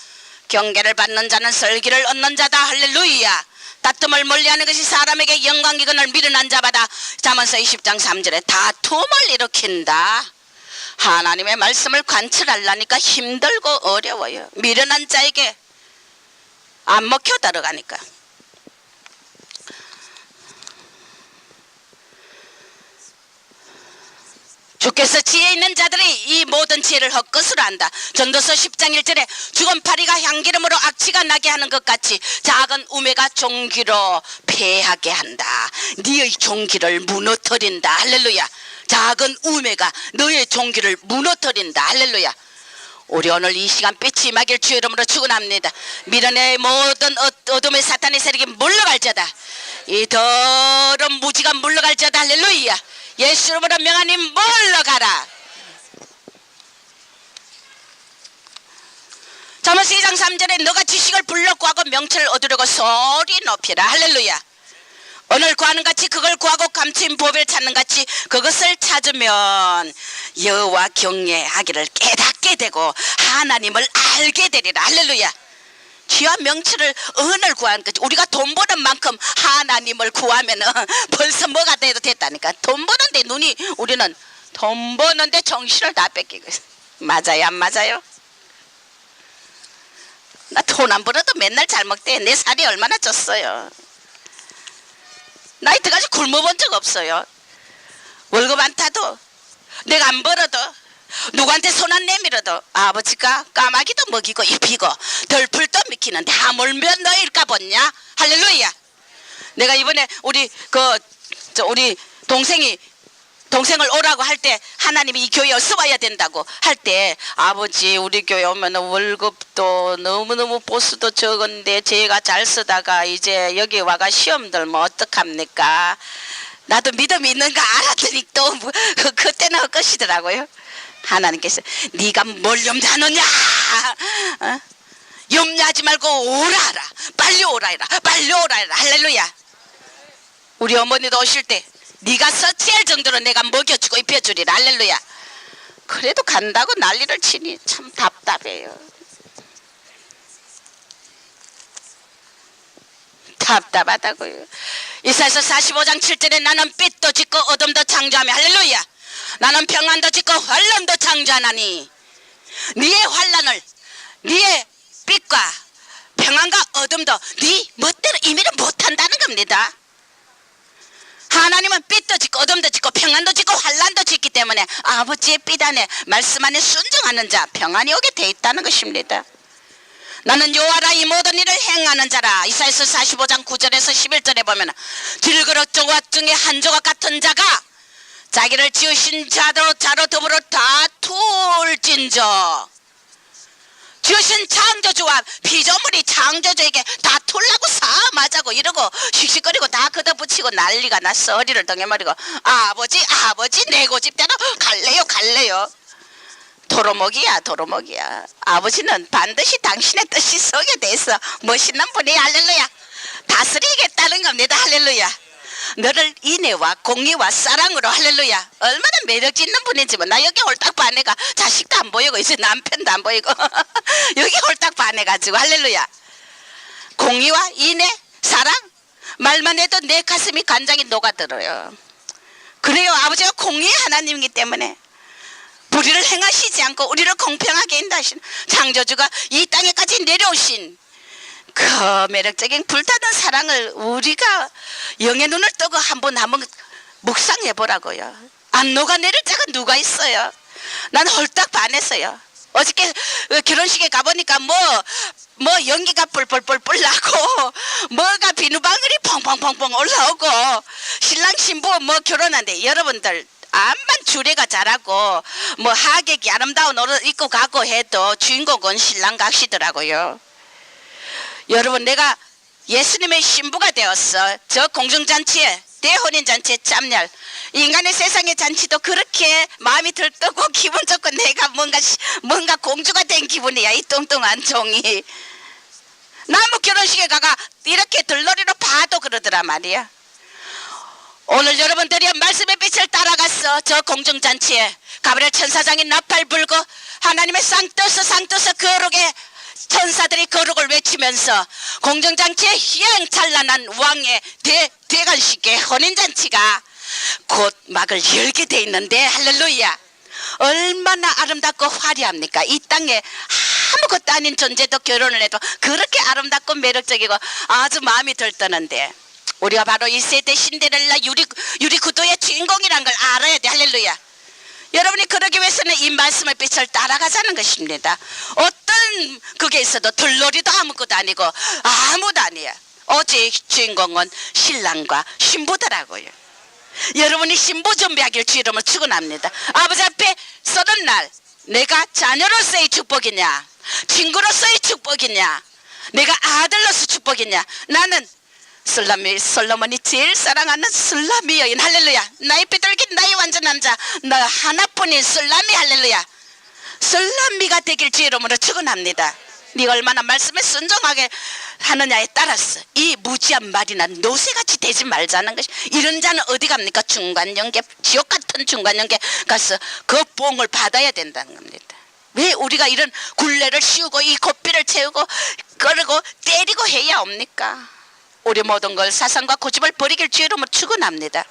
경계를 받는 자는 설기를 얻는 자다. 할렐루야. 다툼을 멀리하는 것이 사람에게 영광이거늘 미련한 자마다 잠언서 20장 3절에 다툼을 일으킨다. 하나님의 말씀을 관철하려니까 힘들고 어려워요. 미련한 자에게 안 먹혀 들어가니까. 주께서 지혜 있는 자들이 이 모든 지혜를 헛것으로 한다. 전도서 10장 1절에 죽은 파리가 향기름으로 악취가 나게 하는 것 같이 작은 우매가 종기로 패하게 한다. 네의 종기를 무너뜨린다. 할렐루야. 작은 우매가 너의 종기를 무너뜨린다. 할렐루야. 우리 오늘 이 시간 빛이 임하길 주의 이름으로 축원합니다. 미련의 모든 어둠의 사탄의 세력이 물러갈지어다. 이 더러운 무지가 물러갈지어다. 할렐루야. 예수 이름으로 명하니 물러가라. 잠언서 2장 3절에 너가 지식을 불러 구하고 명철을 얻으려고 소리 높이라. 할렐루야. 오늘 구하는 같이 그걸 구하고 감추인 보배를 찾는 같이 그것을 찾으면 여호와 경외하기를 깨닫게 되고 하나님을 알게 되리라. 할렐루야. 지와 명철을 은을 구하는 거지. 우리가 돈 버는 만큼 하나님을 구하면 벌써 뭐가 돼도 됐다니까. 돈 버는데 눈이 우리는 돈 버는데 정신을 다 뺏기고 있어. 맞아요 안 맞아요? 나 돈 안 벌어도 맨날 잘 먹대. 내 살이 얼마나 쪘어요. 나 이때까지 굶어본 적 없어요. 월급 안 타도 내가 안 벌어도 누구한테 손 안 내밀어도 아버지가 까마귀도 먹이고 입히고 덜풀도 미키는데 하물며 너일까 보냐. 할렐루야. 내가 이번에 우리 동생을 오라고 할 때 하나님이 이 교회에 어서 와야 된다고 할 때 아버지 우리 교회 오면 월급도 너무너무 보수도 적은데 제가 잘 쓰다가 이제 여기 와가 시험 들면 어떡합니까. 나도 믿음이 있는 거 알았더니 또 그때는 헛것이더라고요. 하나님께서 네가 뭘 염려하느냐. 염려하지 말고 오라라. 빨리 오라라. 빨리 오라라. 할렐루야. 우리 어머니도 오실 때 네가 서치할 정도로 내가 먹여주고 입혀주리라. 할렐루야. 그래도 간다고 난리를 치니 참 답답해요. 답답하다고요. 이사야서 45장 7절에 나는 빛도 짓고 어둠도 창조하며 할렐루야. 나는 평안도 짓고 환란도 창조하나니 네의 환란을 네의 빛과 평안과 어둠도 네 멋대로 임의를 못한다는 겁니다. 하나님은 빛도 짓고 어둠도 짓고 평안도 짓고 환란도 짓기 때문에 아버지의 빛 안에 말씀 안에 순종하는 자 평안이 오게 돼 있다는 것입니다. 나는 여호와라 이 모든 일을 행하는 자라. 이사야서 45장 9절에서 11절에 보면 질그릇 조각 중에 한 조각 같은 자가 자기를 지으신 자로 더불어 다툴진저. 지으신 창조주와 피조물이 창조주에게 다툴라고 싸움하자고 이러고 씩씩거리고 다 걷어붙이고 난리가 났어. 허리를 등해버리고 아버지 내 고집대로 갈래요. 도로목이야. 아버지는 반드시 당신의 뜻이 서게 돼서 멋있는 분이 할렐루야. 다스리겠다는 겁니다. 할렐루야. 너를 인애와 공의와 사랑으로 할렐루야. 얼마나 매력 있는 분인지 뭐. 나 여기 홀딱 반해가 자식도 안 보이고 이제 남편도 안 보이고 여기 홀딱 반해가지고 할렐루야. 공의와 인애 사랑 말만 해도 내 가슴이 간장이 녹아들어요. 그래요. 아버지가 공의의 하나님이기 때문에 불의를 행하시지 않고 우리를 공평하게 인도하신 창조주가 이 땅에까지 내려오신 그 매력적인 불타는 사랑을 우리가 영의 눈을 뜨고 한번 묵상해 보라고요. 안 녹아내릴 자가 누가 있어요. 난 홀딱 반했어요. 어저께 결혼식에 가보니까 뭐 연기가 뿔뿔뿔뿔 나고 뭐가 비누방울이 펑펑펑펑 올라오고 신랑 신부 뭐 결혼한데 여러분들 암만 주례가 잘하고 뭐 하객이 아름다운 옷을 입고 가고 해도 주인공은 신랑 각시더라고요. 여러분 내가 예수님의 신부가 되었어. 저 공중잔치에 대혼인잔치의 짬날 인간의 세상의 잔치도 그렇게 마음이 들뜨고 기분 좋고 내가 뭔가 공주가 된 기분이야. 이 뚱뚱한 종이 나무 결혼식에 가가 이렇게 들러리로 봐도 그러더라 말이야. 오늘 여러분들이 말씀의 빛을 따라갔어. 저 공중잔치에 가브리엘 천사장이 나팔 불고 하나님의 쌍떠서 거룩의 천사들이 거룩을 외치면서 공중잔치의 희양찬란한 왕의 대관식의 혼인잔치가 곧 막을 열게 돼 있는데 할렐루야. 얼마나 아름답고 화려합니까. 이 땅에 아무것도 아닌 존재도 결혼을 해도 그렇게 아름답고 매력적이고 아주 마음이 들떠는데 우리가 바로 이 세대 신데렐라 유리 구두의 주인공이란 걸 알아야 돼. 할렐루야. 여러분이 그러기 위해서는 이 말씀의 빛을 따라가자는 것입니다. 어떤 그게 있어도 들놀이도 아무것도 아니고 아무도 아니야. 오직 주인공은 신랑과 신부더라고요. 여러분이 신부 준비하길 주 이름으로 축원합니다. 아버지 앞에 서는 날 내가 자녀로서의 축복이냐 친구로서의 축복이냐 내가 아들로서 축복이냐. 나는 솔로몬이 제일 사랑하는 슬라미 여인 할렐루야. 나의 비둘기 나의 완전한 자 나 하나뿐인 슬라미 할렐루야. 슬라미가 되길 주 이름으로 축원합니다. 네가 얼마나 말씀에 순종하게 하느냐에 따라서 이 무지한 말이나 노새같이 되지 말자는 것이. 이런 자는 어디 갑니까? 중간연계 지옥 같은 중간연계 가서 그 보응을 받아야 된다는 겁니다. 왜 우리가 이런 굴레를 씌우고 이 고삐를 채우고 끌고 때리고 해야 옵니까? 우리 모든 걸 사상과 고집을 버리길 주 이름으로 축원합니다.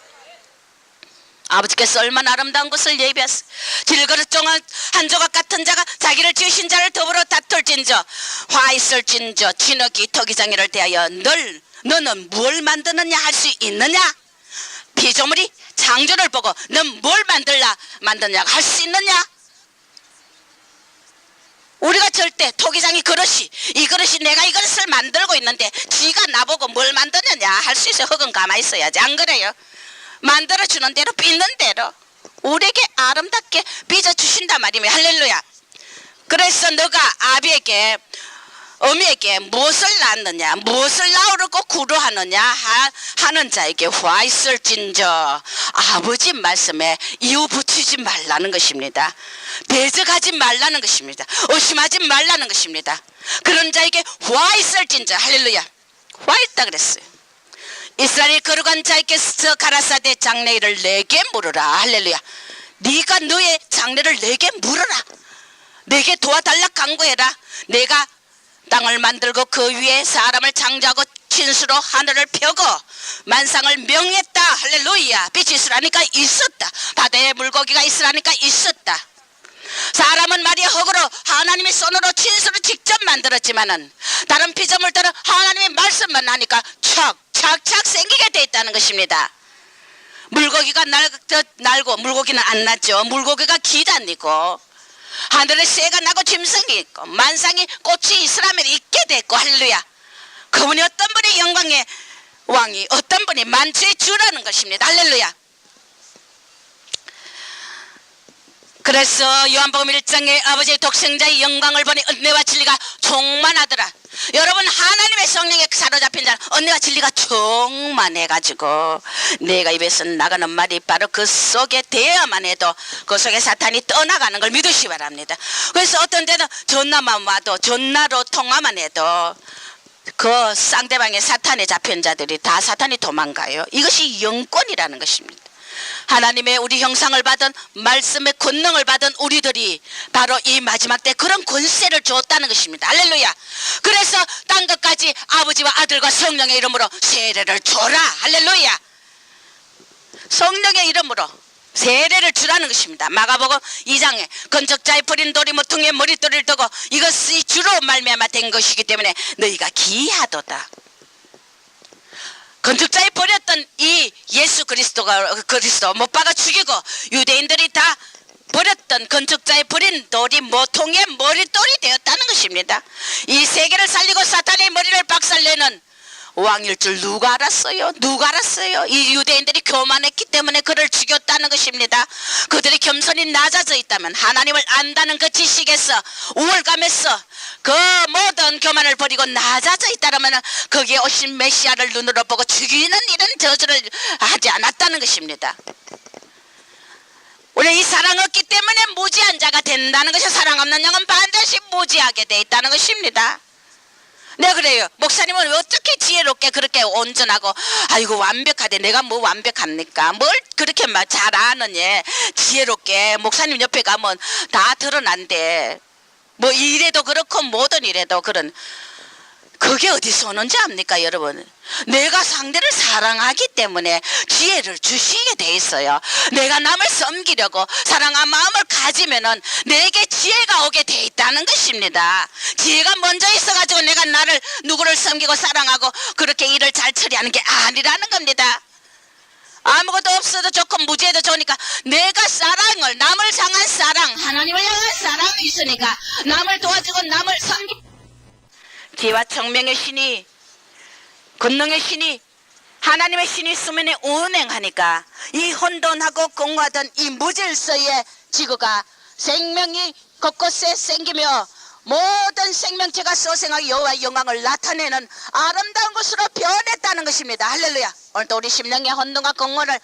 아버지께서 얼마나 아름다운 것을 예비하사 질그릇 종한 한 조각 같은 자가 자기를 지으신 자를 더불어 다툴진저 화 있을진저 진흙이 토기장이를 대하여 너는 뭘 만드느냐 할 수 있느냐. 피조물이 창조를 보고 넌 뭘 만드냐 할 수 있느냐. 우리가 절대 토기장이 그릇이 이 그릇이 내가 이 그릇을 만들고 있는데 지가 나보고 뭘 만드느냐 할 수 있어요. 흙은 가만히 있어야지. 안 그래요? 만들어주는 대로 빚는 대로 우리에게 아름답게 빚어주신단 말이며 할렐루야. 그래서 너가 아비에게 어미에게 무엇을 낳느냐 무엇을 낳으려고 구루하느냐 하는 자에게 화 있을진저 아버지 말씀에 이유 붙이지 말라는 것입니다. 대적하지 말라는 것입니다. 의심하지 말라는 것입니다. 그런 자에게 화 있을진저 할렐루야. 화 있다 그랬어요. 이스라엘이 거룩한 자에게서 가라사대 장래일을 내게 물으라 할렐루야. 네가 너의 장래를 내게 물어라. 내게 도와달라 간구해라. 내가 땅을 만들고 그 위에 사람을 창조하고 진수로 하늘을 펴고 만상을 명했다 할렐루야. 빛이 있으라니까 있었다. 바다에 물고기가 있으라니까 있었다. 사람은 말이야 흙으로 하나님의 손으로 진수로 직접 만들었지만은 다른 피조물들은 하나님의 말씀만 하니까 착착 생기게 돼 있다는 것입니다. 물고기가 날고 물고기는 안 났죠. 물고기가 기다니고 하늘에 새가 나고 짐승이 있고 만상이 꽃이 이스라엘에 있게 됐고 할렐루야. 그분이 어떤 분이 영광의 왕이 어떤 분이 만주의 주라는 것입니다. 할렐루야. 그래서 요한복음 1장에 아버지의 독생자의 영광을 보니 은혜와 진리가 충만하더라. 여러분 하나님의 성령에 사로잡힌 자는 은혜와 진리가 충만해가지고 내가 입에서 나가는 말이 바로 그 속에 대야만 해도 그 속에 사탄이 떠나가는 걸 믿으시 바랍니다. 그래서 어떤 데는 전화만 와도 전화로 통화만 해도 그 상대방의 사탄에 잡힌 자들이 다 사탄이 도망가요. 이것이 영권이라는 것입니다. 하나님의 우리 형상을 받은 말씀의 권능을 받은 우리들이 바로 이 마지막 때 그런 권세를 줬다는 것입니다. 할렐루야. 그래서 딴 것까지 아버지와 아들과 성령의 이름으로 세례를 줘라. 할렐루야. 성령의 이름으로 세례를 주라는 것입니다. 마가복음 2장에 건축자의 버린 돌이 모퉁이에 머릿돌을 두고 이것이 주로 말미암아 된 것이기 때문에 너희가 기이하도다. 건축자에 버렸던 이 예수 그리스도 못 박아 죽이고 유대인들이 다 버렸던 건축자에 버린 돌이 모퉁이의 머릿돌이 되었다는 것입니다. 이 세계를 살리고 사탄의 머리를 박살내는 왕일 줄 누가 알았어요? 누가 알았어요? 이 유대인들이 교만했기 때문에 그를 죽였다는 것입니다. 그들이 겸손히 낮아져 있다면 하나님을 안다는 그 지식에서 우월감에서 그 모든 교만을 버리고 낮아져 있다면 거기에 오신 메시아를 눈으로 보고 죽이는 이런 저주를 하지 않았다는 것입니다. 우리 이 사랑 없기 때문에 무지한 자가 된다는 것이, 사랑 없는 영은 반드시 무지하게 돼 있다는 것입니다. 네, 그래요. 목사님은 왜 어떻게 지혜롭게 그렇게 온전하고 아이고 완벽하대. 내가 뭐 완벽합니까? 뭘 그렇게 막 잘 아느냐. 지혜롭게 목사님 옆에 가면 다 드러난대. 뭐 이래도 그렇고 뭐든 이래도 그런, 그게 어디서 오는지 압니까 여러분? 내가 상대를 사랑하기 때문에 지혜를 주시게 돼 있어요. 내가 남을 섬기려고 사랑한 마음을 가지면은 내게 지혜가 오게 돼 있다는 것입니다. 지혜가 먼저 있어가지고 내가 나를 누구를 섬기고 사랑하고 그렇게 일을 잘 처리하는 게 아니라는 겁니다. 아무것도 없어도 좋고 무지해도 좋으니까 내가 사랑을, 남을 향한 사랑, 하나님을 향한 사랑이 있으니까 남을 도와주고 남을 섬기, 지혜와 청명의 신이, 권능의 신이, 하나님의 신이 수면에 운행하니까 이 혼돈하고 공허하던 이 무질서의 지구가 생명이 곳곳에 생기며 모든 생명체가 소생하고 여호와의 영광을 나타내는 아름다운 곳으로 변했다는 것입니다. 할렐루야. 오늘도 우리 심령의 혼돈과 공허를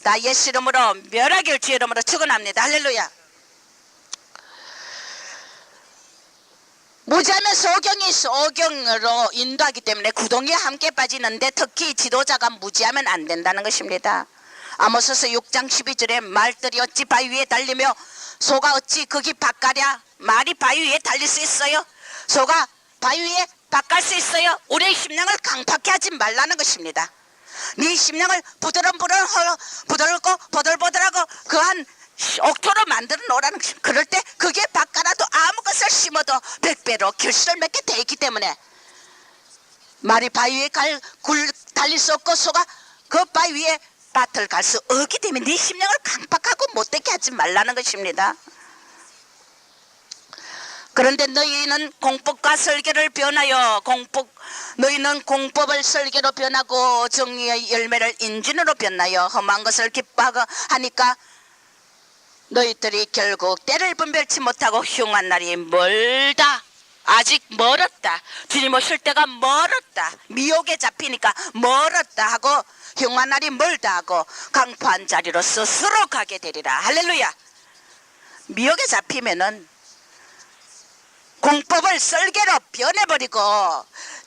다 예수 이름으로 멸하길 주 이름으로 축원합니다. 할렐루야. 무지하면 소경으로 인도하기 때문에 구덩이에 함께 빠지는데 특히 지도자가 무지하면 안 된다는 것입니다. 아모스서 6장 12절에 말들이 어찌 바위 위에 달리며 소가 어찌 거기 밭가랴. 말이 바위 위에 달릴 수 있어요? 소가 바위 위에 밭갈 수 있어요? 우리의 심령을 강팍해 하지 말라는 것입니다. 네 심령을 부드럽고 보들보들하고 그한 옥토로 만들어 놓으라는 것입니다. 그럴 때 그게 밭가라도 아무 것을 심어도 100배로 결실을 맺게 돼 있기 때문에 말이 바위 위에 달릴 수 없고 소가 그 바위 위에 밭을 갈 수 없기 때문에 네 심령을 강팍하고 못되게 하지 말라는 것입니다. 그런데 너희는 공법과 설계를 변하여 너희는 공법을 설계로 변하고 정의의 열매를 인진으로 변하여 험한 것을 기뻐하고 하니까 너희들이 결국 때를 분별치 못하고 흉한 날이 멀다. 아직 멀었다. 주님 오실 때가 멀었다. 미혹에 잡히니까 멀었다 하고 흉한 날이 멀다 하고 강포한 자리로 스스로 가게 되리라. 할렐루야. 미혹에 잡히면은 공법을 설계로 변해버리고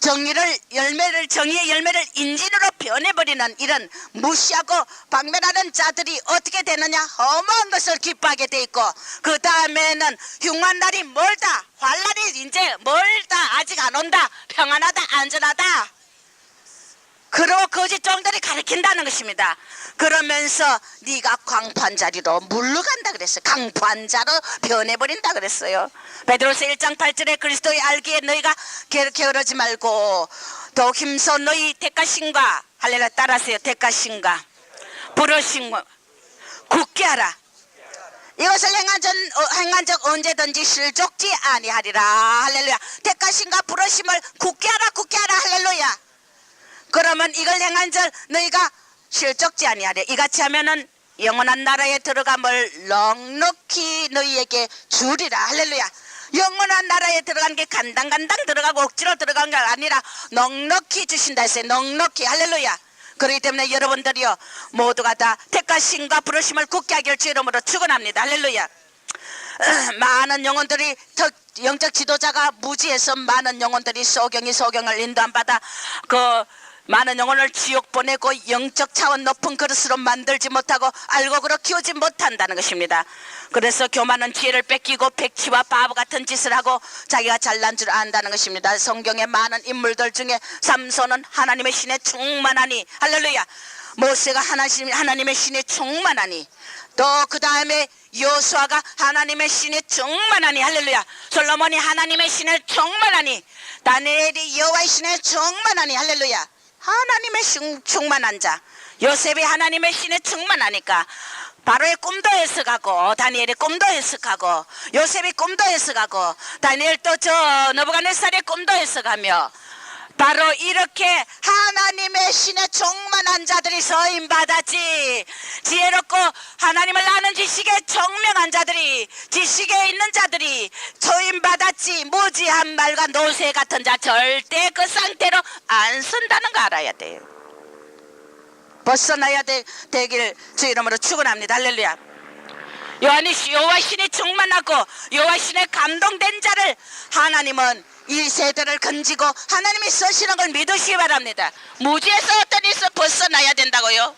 정의의 열매를 인진으로 변해버리는 이런 무시하고 박멸하는 자들이 어떻게 되느냐? 험한 것을 기뻐하게 돼 있고 그 다음에는 흉한 날이 멀다. 환난이 이제 멀다. 아직 안 온다. 평안하다. 안전하다. 그러고 거짓 종들이 가르친다는 것입니다. 그러면서 네가 강포한 자리로 물러간다 그랬어요. 강포한 자로 변해버린다 그랬어요. 베드로서 1장 8절에 그리스도의 알기에 너희가 게으르지 말고 더욱 힘써 너희 택하심과, 할렐루야, 따라하세요. 택하심과 부르심과 굳게 하라. 이것을 행한 적 언제든지 실족지 아니하리라. 할렐루야. 택하심과 부르심을 굳게 하라. 할렐루야. 그러면 이걸 행한 적 너희가 실족지 아니하래. 이같이 하면은 영원한 나라에 들어감을 넉넉히 너희에게 주리라. 할렐루야. 영원한 나라에 들어간 게 간당간당 들어가고 억지로 들어간 게 아니라 넉넉히 주신다 했어요. 넉넉히. 할렐루야. 그렇기 때문에 여러분들이요 모두가 다 택하심과 부르심을 굳게 하길 주 이름으로 축원합니다. 할렐루야. 많은 영혼들이 영적 지도자가 무지해서 많은 영혼들이 소경을 인도받아 그 많은 영혼을 지옥 보내고 영적 차원 높은 그릇으로 만들지 못하고 알고 그러 키우지 못한다는 것입니다. 그래서 교만은 지혜를 뺏기고 백치와 바보 같은 짓을 하고 자기가 잘난 줄 안다는 것입니다. 성경의 많은 인물들 중에 삼손은 하나님의 신에 충만하니, 할렐루야, 모세가 하나님의 신에 충만하니, 또 그 다음에 여호수아가 하나님의 신에 충만하니, 할렐루야, 솔로몬이 하나님의 신에 충만하니, 다니엘이 여호와의 신에 충만하니, 할렐루야, 하나님의 충만한 자, 요셉이 하나님의 신에 충만하니까 바로의 꿈도 해석하고, 다니엘의 꿈도 해석하고, 요셉이 꿈도 해석하고, 다니엘 또 저 느부갓네살의 꿈도 해석하며, 바로 이렇게 하나님의 신에 충만한 자들이 서임받았지. 지혜롭고 하나님을 아는 지식에 청명한 자들이, 지식에 있는 자들이 서임받았지. 무지한 말과 노새 같은 자 절대 그 상태로 안 쓴다는 거 알아야 돼요. 벗어나야 되길 주 이름으로 축원합니다. 할렐루야. 여호와 신이 충만하고 여호와 신에 감동된 자를 하나님은 이 세대를 건지고 하나님이 쓰시는 걸 믿으시기 바랍니다. 무지에서 어떤 일에서 벗어나야 된다고요.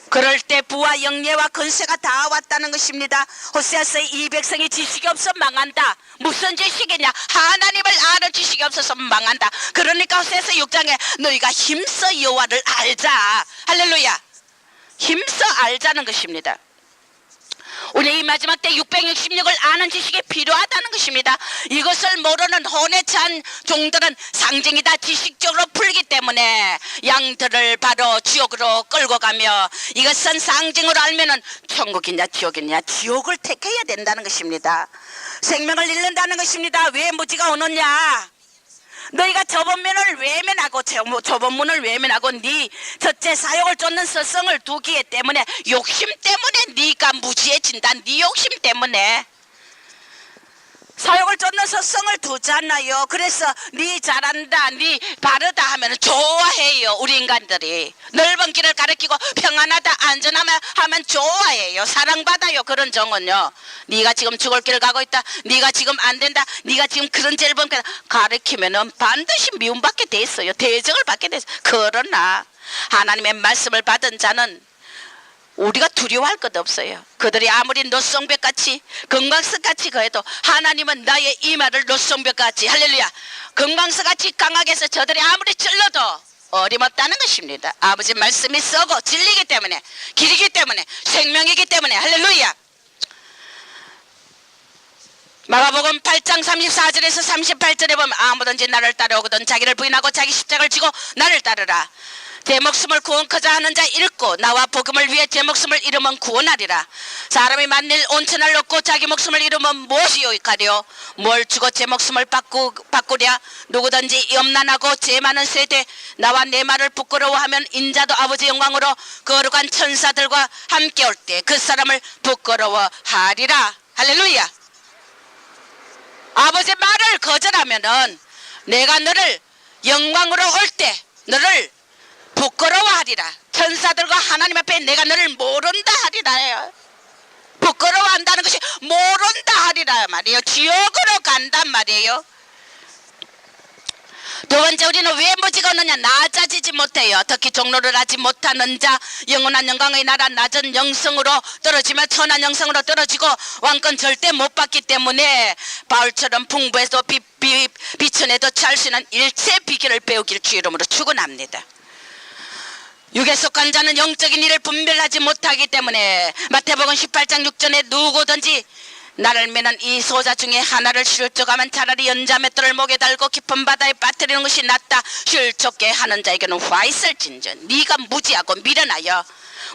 그럴 때 부와 영예와 권세가 다 왔다는 것입니다. 호세아서 이 백성이 지식이 없어 망한다. 무슨 지식이냐? 하나님을 아는 지식이 없어서 망한다. 그러니까 호세아서 6장에 너희가 힘써 여호와를 알자. 할렐루야. 힘써 알자는 것입니다. 우리 이 마지막 때 666을 아는 지식이 필요하다는 것입니다. 이것을 모르는 혼에 찬 종들은 상징이다 지식적으로 풀기 때문에 양들을 바로 지옥으로 끌고 가며, 이것은 상징으로 알면은 천국이냐 지옥이냐, 지옥을 택해야 된다는 것입니다. 생명을 잃는다는 것입니다. 왜 무지가 오느냐? 너희가 저번문을 외면하고 저번문을 외면하고 네 첫째 사욕을 쫓는 서성을 두기 때문에, 욕심 때문에 네가 무지해진다. 네 욕심 때문에 사욕을 쫓는 서성을 두잖아요. 그래서 네 잘한다, 네 바르다 하면 좋아해요. 우리 인간들이 넓은 길을 가리키고 평안하다, 안전하면 좋아해요. 사랑받아요. 그런 정은요. 네가 지금 죽을 길을 가고 있다, 네가 지금 안 된다, 네가 지금 그런 죄를 범했다 가리키면은 반드시 미움받게 돼 있어요. 대적을 받게 돼 있어요. 그러나 하나님의 말씀을 받은 자는 우리가 두려워할 것 없어요. 그들이 아무리 노송벽같이 금강석같이 거해도 하나님은 나의 이 말을 노송벽같이, 할렐루야, 금강석같이 강하게 해서 저들이 아무리 찔러도 어림없다는 것입니다. 아버지 말씀이 썩고 진리이기 때문에, 길이기 때문에, 생명이기 때문에, 할렐루야. 마가복음 8장 34절에서 38절에 보면 아무든지 나를 따라오거든 자기를 부인하고 자기 십자가를 지고 나를 따르라. 제 목숨을 구원코자 하는 자 잃고 나와 복음을 위해 제 목숨을 잃으면 구원하리라. 사람이 만일 온천을 얻고 자기 목숨을 잃으면 무엇이 유익하리요? 뭘 주고 제 목숨을 바꾸랴? 누구든지 염난하고 죄 많은 세대 나와 내 말을 부끄러워하면 인자도 아버지 영광으로 거룩한 천사들과 함께 올 때 그 사람을 부끄러워하리라. 할렐루야. 아버지 말을 거절하면은 내가 너를 영광으로 올 때 너를 부끄러워하리라. 천사들과 하나님 앞에 내가 너를 모른다 하리라. 부끄러워한다는 것이 모른다 하리라 말이에요. 지옥으로 간단 말이에요. 두 번째, 우리는 왜 무지가 오느냐? 낮아지지 못해요. 특히 종로를 하지 못하는 자, 영원한 영광의 나라 낮은 영성으로 떨어지며 천한 영성으로 떨어지고 왕권 절대 못 받기 때문에 바울처럼 풍부해도 비천에도 취할 수 있는 일체 비결을 배우길 주 이름으로 축원합니다. 육에 속한 자는 영적인 일을 분별하지 못하기 때문에 마태복음 18장 6절에 누구든지 나를 매는 이 소자 중에 하나를 실족하면 차라리 연자 맷돌을 목에 달고 깊은 바다에 빠뜨리는 것이 낫다. 실족게 하는 자에게는 화 있을진저. 네가 무지하고 미련하여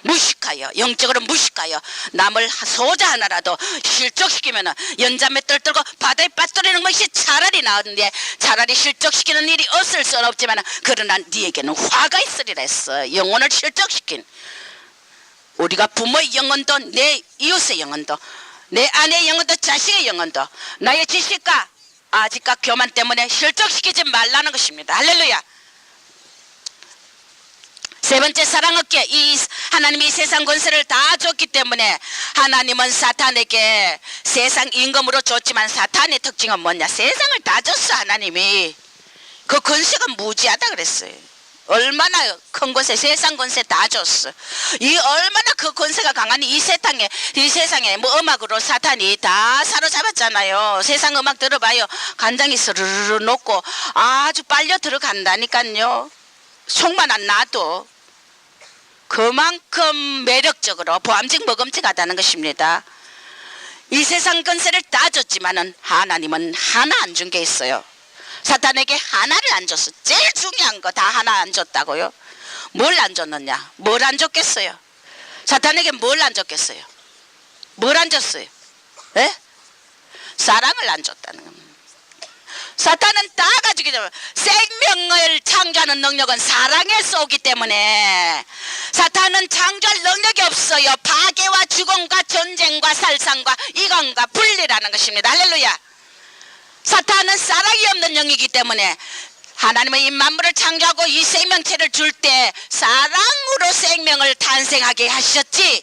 무식하여 영적으로 무식하여 남을 소자 하나라도 실족시키면 연자 맷돌 들고 바다에 빠뜨리는 것이 차라리 나은데, 차라리 실족시키는 일이 없을 수는 없지만 그러나 네에게는 화가 있으리라 했어. 영혼을 실족시킨, 우리가 부모의 영혼도 내 이웃의 영혼도 내 아내의 영혼도 자식의 영혼도 나의 지식과 아직과 교만 때문에 실족시키지 말라는 것입니다. 할렐루야. 세 번째, 사랑 없게. 이 하나님이 세상 권세를 다 줬기 때문에 하나님은 사탄에게 세상 임금으로 줬지만 사탄의 특징은 뭐냐? 세상을 다 줬어. 하나님이 그 권세가 무지하다 그랬어요. 얼마나 큰 권세, 세상 권세 다 줬어. 이 얼마나 그 권세가 강하니 이 세상에 뭐 음악으로 사탄이 다 사로잡았잖아요. 세상 음악 들어봐요. 간장이 스르르 녹고 아주 빨려 들어간다니까요. 속만 안 놔도 그만큼 매력적으로 보암직 먹음직하다는 것입니다. 이 세상 권세를 다 줬지만은 하나님은 하나 안 준 게 있어요. 사탄에게 하나를 안 줬어. 제일 중요한 거 다 하나 안 줬다고요? 뭘 안 줬느냐? 뭘 안 줬겠어요? 사탄에게 뭘 안 줬겠어요? 뭘 안 줬어요? 에? 사랑을 안 줬다는 겁니다. 사탄은 다 가지고 있잖아요. 생명을 창조하는 능력은 사랑에서 오기 때문에 사탄은 창조할 능력이 없어요. 파괴와 죽음과 전쟁과 살상과 이간과 분리라는 것입니다. 할렐루야. 사탄은 사랑이 없는 영이기 때문에 하나님은 이 만물을 창조하고 이 생명체를 줄 때 사랑으로 생명을 탄생하게 하셨지.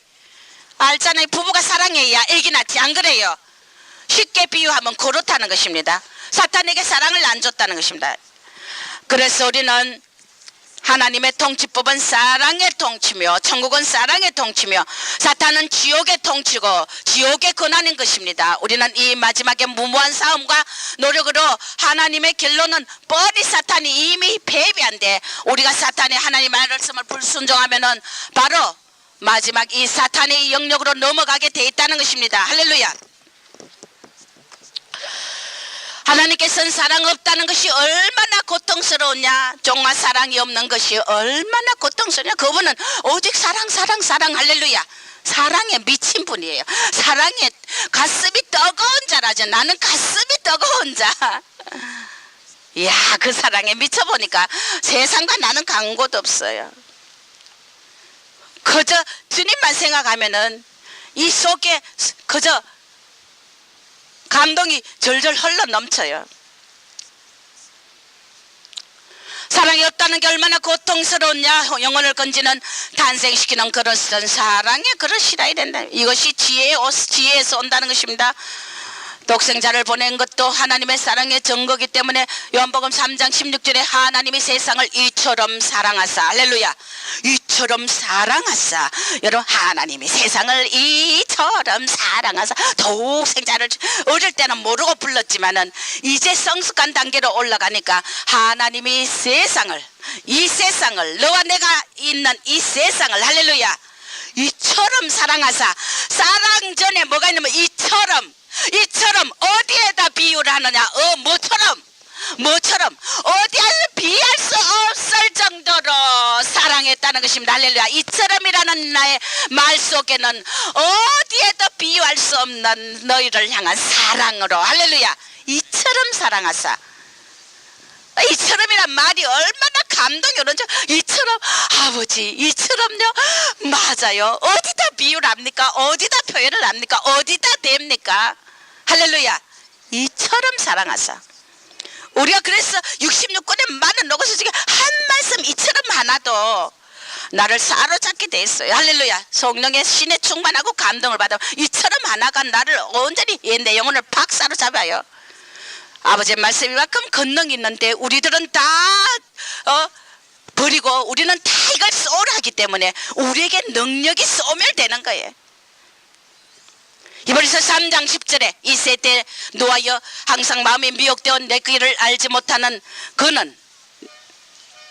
알잖아요. 부부가 사랑해야 애기 낳지, 안 그래요? 쉽게 비유하면 그렇다는 것입니다. 사탄에게 사랑을 안 줬다는 것입니다. 그래서 우리는 하나님의 통치법은 사랑의 통치며 천국은 사랑의 통치며 사탄은 지옥의 통치고 지옥의 권한인 것입니다. 우리는 이 마지막에 무모한 싸움과 노력으로 하나님의 결론은 뻔히 사탄이 이미 패배한데 우리가 사탄의 하나님의 말씀을 불순종하면은 바로 마지막 이 사탄의 영역으로 넘어가게 돼 있다는 것입니다. 할렐루야. 하나님께서는 사랑 없다는 것이 얼마나 고통스러우냐. 정말 사랑이 없는 것이 얼마나 고통스러우냐. 그분은 오직 사랑 할렐루야. 사랑에 미친 분이에요. 사랑에 가슴이 뜨거운 자라죠. 나는 가슴이 뜨거운 자. 이야, 그 사랑에 미쳐보니까 세상과 나는 간 곳 없어요. 그저 주님만 생각하면은 이 속에 그저 감동이 절절 흘러 넘쳐요. 사랑이 없다는 게 얼마나 고통스러웠냐. 영혼을 건지는 탄생시키는 그릇은 사랑의 그릇이라 된다. 이것이 지혜에서 온다는 것입니다. 독생자를 보낸 것도 하나님의 사랑의 증거이기 때문에 요한복음 3장 16절에 하나님이 세상을 이처럼 사랑하사, 할렐루야, 이처럼 사랑하사. 여러분, 하나님이 세상을 이처럼 사랑하사. 독생자를 어릴 때는 모르고 불렀지만은 이제 성숙한 단계로 올라가니까 하나님이 이 세상을 너와 내가 있는 이 세상을, 할렐루야, 이처럼 사랑하사. 사랑 전에 뭐가 있냐면 이처럼 어디에다 비유를 하느냐? 뭐처럼 어디에서 비할 수 없을 정도로 사랑했다는 것입니다. 할렐루야. 이처럼이라는 나의 말 속에는 어디에도 비유할 수 없는 너희를 향한 사랑으로, 할렐루야, 이처럼 사랑하사. 이처럼이란 말이 얼마나 감동이 오는지. 이처럼, 아버지, 이처럼요? 맞아요. 어디다 비유를 합니까? 어디다 표현을 합니까? 어디다 댑니까? 할렐루야. 이처럼 사랑하사. 우리가 그래서 66권의 많은 로고스 중에 한 말씀 이처럼 하나도 나를 사로잡게 돼 있어요. 할렐루야. 성령의 신에 충만하고 감동을 받아 이처럼 하나가 나를 온전히 내 영혼을 팍 사로잡아요. 아버지의 말씀이 만큼 권능이 있는데 우리들은 다 버리고 우리는 다 이걸 소홀하기 때문에 우리에게 능력이 소멸되는 거예요. 히브리서 3장 10절에 이 세대에 놓아여 항상 마음이 미혹되어 내 길을 알지 못하는 그는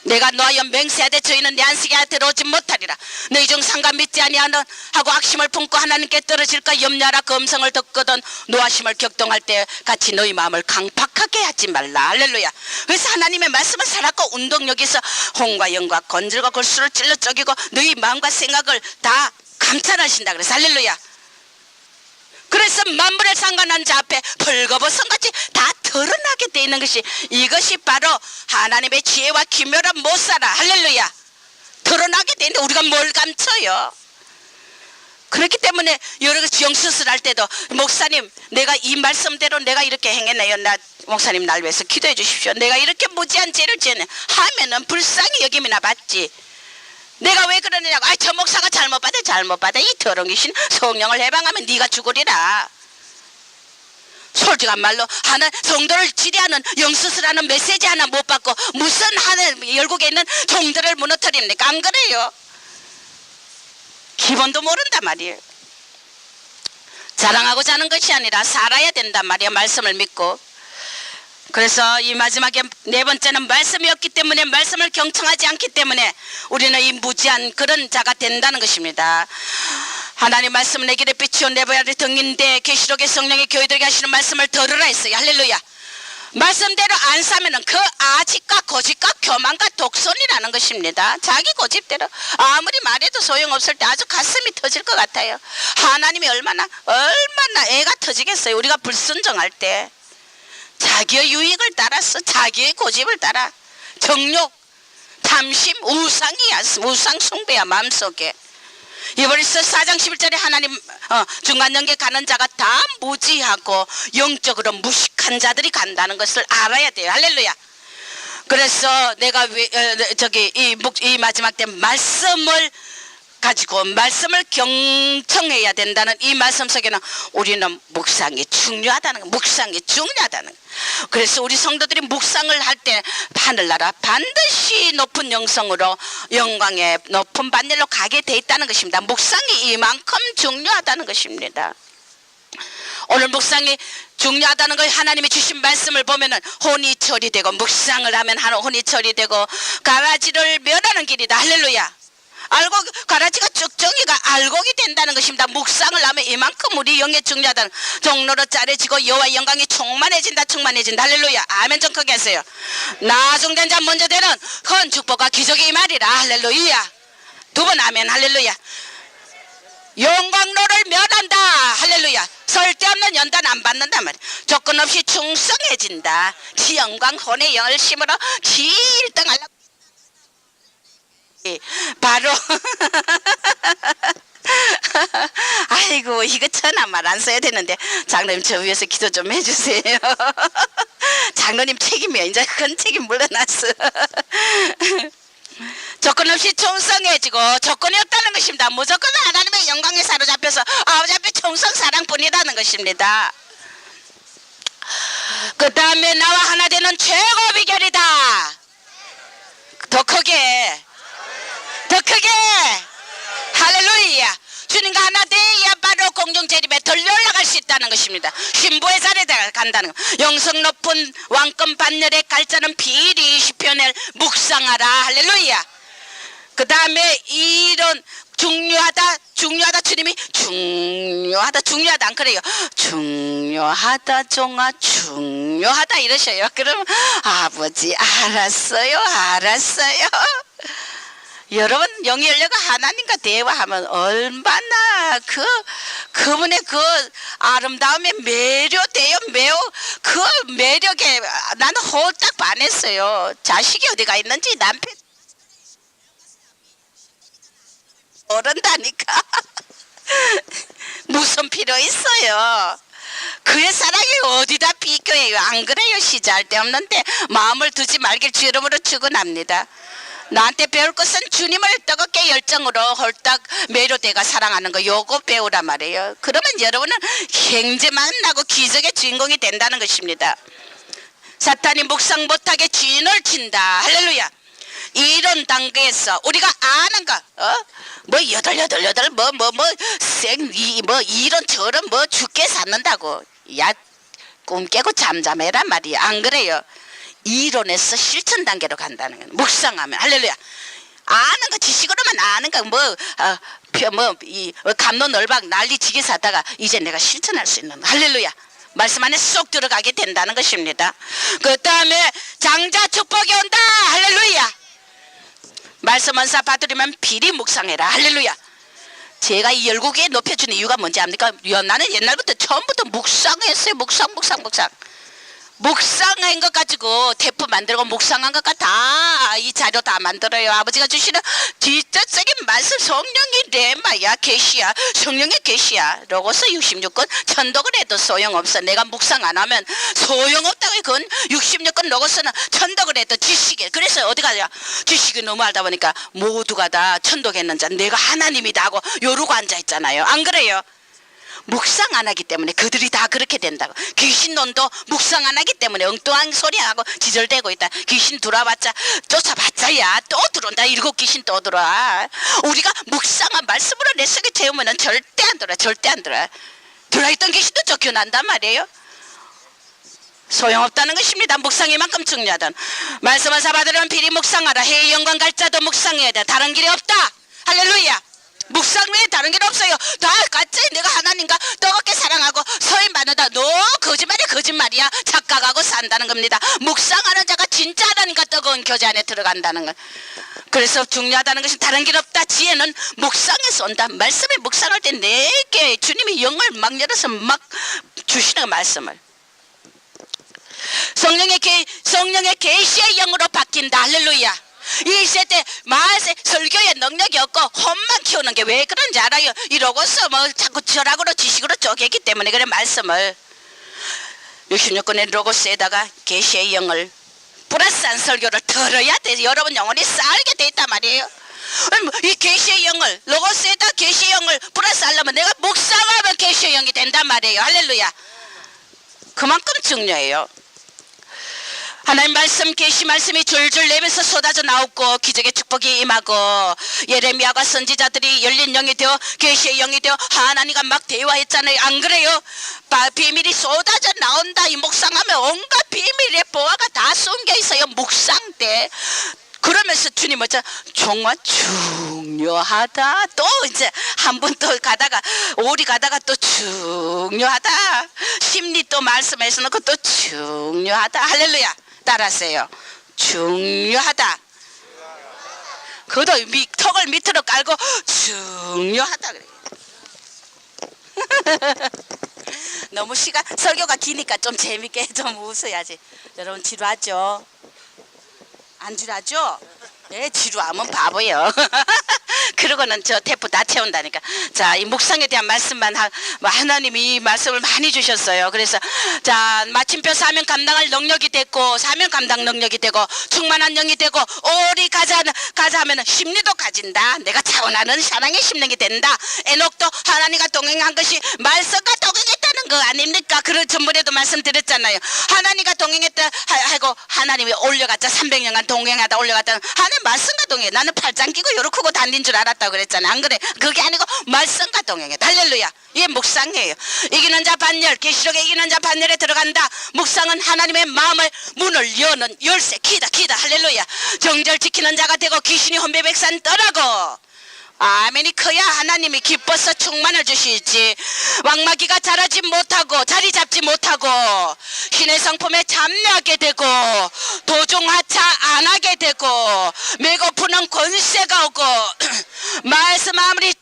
내가 놓아여 맹세하되 저희는 내 안식에 들어오지 못하리라. 너희 중 상가 믿지 아니하는 하고 악심을 품고 하나님께 떨어질까 염려하라. 그 음성을 듣거든 노하심을 격동할 때 같이 너희 마음을 강팍하게 하지 말라. 할렐루야. 그래서 하나님의 말씀은 살았고 운동력이 있어 홍과 영과 건질과 골수를 찔러 쪼개고 너희 마음과 생각을 다 감찰하신다 그래서 할렐루야. 그래서 만물을 상관한 자 앞에 벌거벗은같이 다 드러나게 돼 있는 것이 이것이 바로 하나님의 지혜와 기묘한 못살아. 할렐루야. 드러나게 돼 있는데 우리가 뭘 감춰요? 그렇기 때문에 여러 가지 영수술할 때도 목사님 내가 이 말씀대로 내가 이렇게 행했네요. 목사님 날 위해서 기도해 주십시오. 내가 이렇게 무지한 죄를 지었네 하면은 불쌍히 여김이나 받지. 내 왜 그러느냐고. 저 목사가 잘못 받아. 이 더러운 귀신 성령을 해방하면 네가 죽으리라. 솔직한 말로 하나 성도를 지배하는 영수스라는 메시지 하나 못 받고 무슨 하늘 열국에 있는 종들을 무너뜨립니까? 안 그래요? 기본도 모른단 말이에요. 자랑하고자 하는 것이 아니라 살아야 된단 말이에요. 말씀을 믿고. 그래서 이 마지막에 네 번째는 말씀이 없기 때문에, 말씀을 경청하지 않기 때문에 우리는 이 무지한 그런 자가 된다는 것입니다. 하나님 말씀은 내 길에 비추어 내 발에 등인데 계시록의 성령이 교회들에게 하시는 말씀을 들으라 했어요. 할렐루야. 말씀대로 안 사면은 그 아집과 고집과 교만과 독선이라는 것입니다. 자기 고집대로 아무리 말해도 소용없을 때 아주 가슴이 터질 것 같아요. 하나님이 얼마나 애가 터지겠어요. 우리가 불순종할 때 자기의 유익을 따라서 자기의 고집을 따라 정욕, 탐심, 우상이야. 우상 숭배야. 마음속에. 이번에서 4장 11절에 하나님 중간연계 가는 자가 다 무지하고 영적으로 무식한 자들이 간다는 것을 알아야 돼요. 할렐루야. 그래서 내가 이 마지막 때 말씀을 가지고 말씀을 경청해야 된다는 이 말씀 속에는 우리는 묵상이 중요하다는 거. 묵상이 중요하다는 거. 그래서 우리 성도들이 묵상을 할 때 하늘나라 반드시 높은 영성으로 영광의 높은 반열로 가게 돼 있다는 것입니다. 묵상이 이만큼 중요하다는 것입니다. 오늘 묵상이 중요하다는 걸 하나님이 주신 말씀을 보면은 혼이 처리되고, 묵상을 하면 혼이 처리되고 가라지를 멸하는 길이다. 할렐루야. 알고 가라지가 쭉정이가 알곡이 된다는 것입니다. 묵상을 하면 이만큼 우리 영에 중요하다는, 종로로 짜려지고 여호와의 영광이 충만해진다. 할렐루야. 아멘 좀 크게 하세요. 나중된 자 먼저 되는 큰 축복과 기적이 이 말이라. 할렐루야. 두 번 아멘. 할렐루야. 영광로를 멸한다. 할렐루야. 쓸데없는 연단 안 받는단 말이야. 조건 없이 충성해진다. 지 영광 혼의 영을 심으러 지 1등하려고 바로 아이고 이거 천하 말 안 써야 되는데 장로님 저 위해서 기도 좀 해주세요. 장로님 책임이야. 이제 큰 책임 물러났어. 조건 없이 충성해지고, 조건이 없다는 것입니다. 무조건 하나님의 영광에 사로잡혀서 아버지 앞에 충성 사랑뿐이라는 것입니다. 그 다음에 나와 하나 되는 최고 비결이다. 더 크게 할렐루야. 주님과 하나 돼야 바로 공중 재림에 덜려 올라갈 수 있다는 것입니다. 신부의 자리에 간다는 것. 영성 높은 왕권 반열의 갈자는 비리 시편을 묵상하라. 할렐루야. 그 다음에 이런 중요하다 주님이 중요하다 안 그래요? 중요하다 종아 중요하다 이러셔요. 그럼 아버지 알았어요. 여러분 영이 열려가 하나님과 대화하면 얼마나 그분의 그 아름다움에 매료돼요. 매우 그 매력에 나는 홀딱 반했어요. 자식이 어디가 있는지 남편 모른다니까. 무슨 필요 있어요. 그의 사랑이 어디다 비교해요. 안 그래요? 시잘 데 없는데 마음을 두지 말길 주 이름으로 축원합니다. 나한테 배울 것은 주님을 뜨겁게 열정으로 홀딱 매료돼가 사랑하는 거, 요거 배우란 말이에요. 그러면 여러분은 행제만 나고 기적의 주인공이 된다는 것입니다. 사탄이 묵상 못하게 진을 친다. 할렐루야. 이런 단계에서 우리가 아는 거, 뭐 여덟 이런 저런 뭐 죽게 샀는다고. 야, 꿈 깨고 잠잠해란 말이야. 안 그래요? 이론에서 실천 단계로 간다는 거예요. 묵상하면. 할렐루야. 아는 거, 지식으로만 아는 거, 감론을박 난리치게 사다가 이제 내가 실천할 수 있는, 할렐루야. 말씀 안에 쏙 들어가게 된다는 것입니다. 그 다음에 장자 축복이 온다. 할렐루야. 말씀 은사 받으려면 비리 묵상해라. 할렐루야. 제가 이 열국에 높여주는 이유가 뭔지 압니까? 나는 옛날부터 처음부터 묵상했어요. 묵상. 묵상한 것 가지고 테프 만들고 묵상한 것과 다 이 자료 다 만들어요. 아버지가 주시는 뒷적인 말씀 성령이 레마야 계시야 성령의 계시야. 로고스 66권 천독을 해도 소용없어. 내가 묵상 안 하면 소용없다고. 그건 66권 로고스는 천독을 해도 지식이. 그래서 어디 가냐 지식이 너무 알다 보니까 모두가 다 천독했는 자 내가 하나님이다 하고 요러고 앉아있잖아요. 안 그래요? 묵상 안 하기 때문에 그들이 다 그렇게 된다고. 귀신론도 묵상 안 하기 때문에 엉뚱한 소리 하고 지절대고 있다. 귀신 들어와봤자 쫓아봤자야 또 들어온다. 7 귀신 또 들어와. 우리가 묵상한 말씀으로 내 속에 채우면 절대 안 들어와. 절대 안 들어와. 들어있던 귀신도 쫓겨난단 말이에요. 소용없다는 것입니다. 묵상이만큼 중요하단. 말씀을 사바들은 비리 묵상하라. 해의 영광 갈 자도 묵상해야 돼. 다른 길이 없다. 할렐루야. 묵상 외에 다른 게 없어요. 다 가짜에 내가 하나님과 뜨겁게 사랑하고 서인 받는다. 너 거짓말이 거짓말이야. 착각하고 산다는 겁니다. 묵상하는 자가 진짜 하나님과 뜨거운 교제 안에 들어간다는 것. 그래서 중요하다는 것은 다른 길 없다. 지혜는 묵상에서 온다. 말씀에 묵상할 때 내게 주님이 영을 막 열어서 막 주시는 말씀을. 성령의 계시의 영으로 바뀐다. 할렐루야. 이 시대 마을에 설교에 능력이 없고 혼만 키우는 게 왜 그런지 알아요? 이러고서 뭐 자꾸 철학으로 지식으로 쪼개기 때문에 그래. 말씀을 66권의 로고스에다가 계시의 영을 플러스한 설교를 들어야 돼. 여러분 영혼이 살게 돼 있단 말이에요. 이 계시의 영을 로고스에다 계시의 영을 플러스 하려면 내가 묵상하면 계시의 영이 된단 말이에요. 할렐루야. 그만큼 중요해요. 하나님 말씀 계시 말씀이 줄줄 내면서 쏟아져 나오고 기적의 축복이 임하고 예레미야와 선지자들이 열린 영이 되어 계시의 영이 되어 하나님과 막 대화했잖아요. 안 그래요? 비밀이 쏟아져 나온다. 이 묵상하면 온갖 비밀의 보화가 다 숨겨 있어요. 묵상 때. 그러면서 주님은 정말 중요하다. 또 이제 한 번 또 가다가 오리 가다가 또 중요하다. 심리 또 말씀해서 놓고 또 중요하다. 할렐루야. 따라하세요. 중요하다. 그것도 턱을 밑으로 깔고 중요하다 그래. 너무 설교가 기니까 좀 재밌게 좀 웃어야지. 여러분 지루하죠? 안 지루하죠? 네, 지루하면 바보예요. 그러고는 저 테프 다 채운다니까. 자, 이 묵상에 대한 말씀만 하나님이 이 말씀을 많이 주셨어요. 그래서 자, 마침표 사명 감당할 능력이 됐고 사명 감당 능력이 되고 충만한 영이 되고 오리 가자 하면은 심리도 가진다. 내가 차원하는 사랑의 심령이 된다. 에녹도 하나님과 동행한 것이 말씀과 동행했다는 거 아닙니까? 그런 전번에도 말씀드렸잖아요. 하나님과 동행했다 하고 하나님이 올려갔자 300년간 동행하다 올려갔다. 하나님 말씀과 동행. 나는 팔짱 끼고 요렇게 크고 다닌 줄 알았다고 그랬잖아. 안 그래? 그게 아니고 말씀과 동행해. 할렐루야. 이게 묵상이에요. 이기는 자 반열. 계시록에 이기는 자 반열에 들어간다. 묵상은 하나님의 마음을 문을 여는 열쇠. 키다. 할렐루야. 정절 지키는 자가 되고 귀신이 혼배백산 떠나고. 아멘이 커야 하나님이 기뻐서 충만을 주시지. 왕마귀가 자라지 못하고 자리 잡지 못하고 신의 성품에 참여하게 되고 도중하차 안 하게 되고 메고프는 권세가 오고 말씀 아무리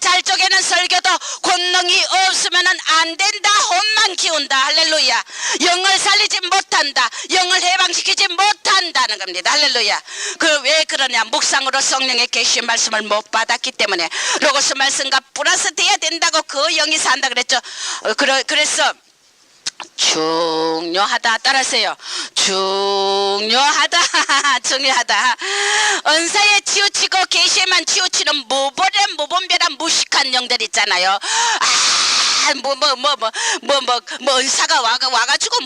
잘 쪼개는 설교도 권능이 없으면 안 된다. 혼만 키운다. 할렐루야. 영을 살리지 못한다. 영을 해방시키지 못한다는 겁니다. 할렐루야. 왜 그러냐? 묵상으로 성령의 계시 말씀을 못 받았기 때문에 로고스 말씀과 플러스 돼야 된다고 그 영이 산다 그랬죠. 그래서 중요하다. 따라하세요. 중요하다. 은사에 치우치고 계시에만 치우치는 무분별한 무식한 영들 있잖아요. 은사가 와가지고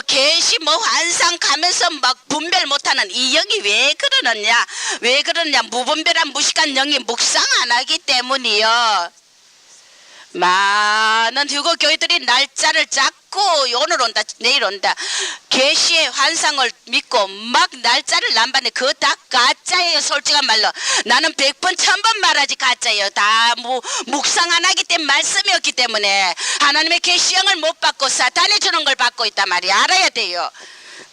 계시 환상 가면서 막 분별 못하는 이 영이 왜 그러느냐? 무분별한 무식한 영이 묵상 안 하기 때문이요. 많은 휴거 교회들이 날짜를 잡고 오늘 온다 내일 온다 계시의 환상을 믿고 막 날짜를 남봤네. 그거 다 가짜예요. 솔직한 말로 나는 100번 1000번 말하지 가짜예요. 다 묵상 안 하기 때문에 말씀이 없기 때문에 하나님의 계시형을 못 받고 사탄이 주는 걸 받고 있단 말이야. 알아야 돼요.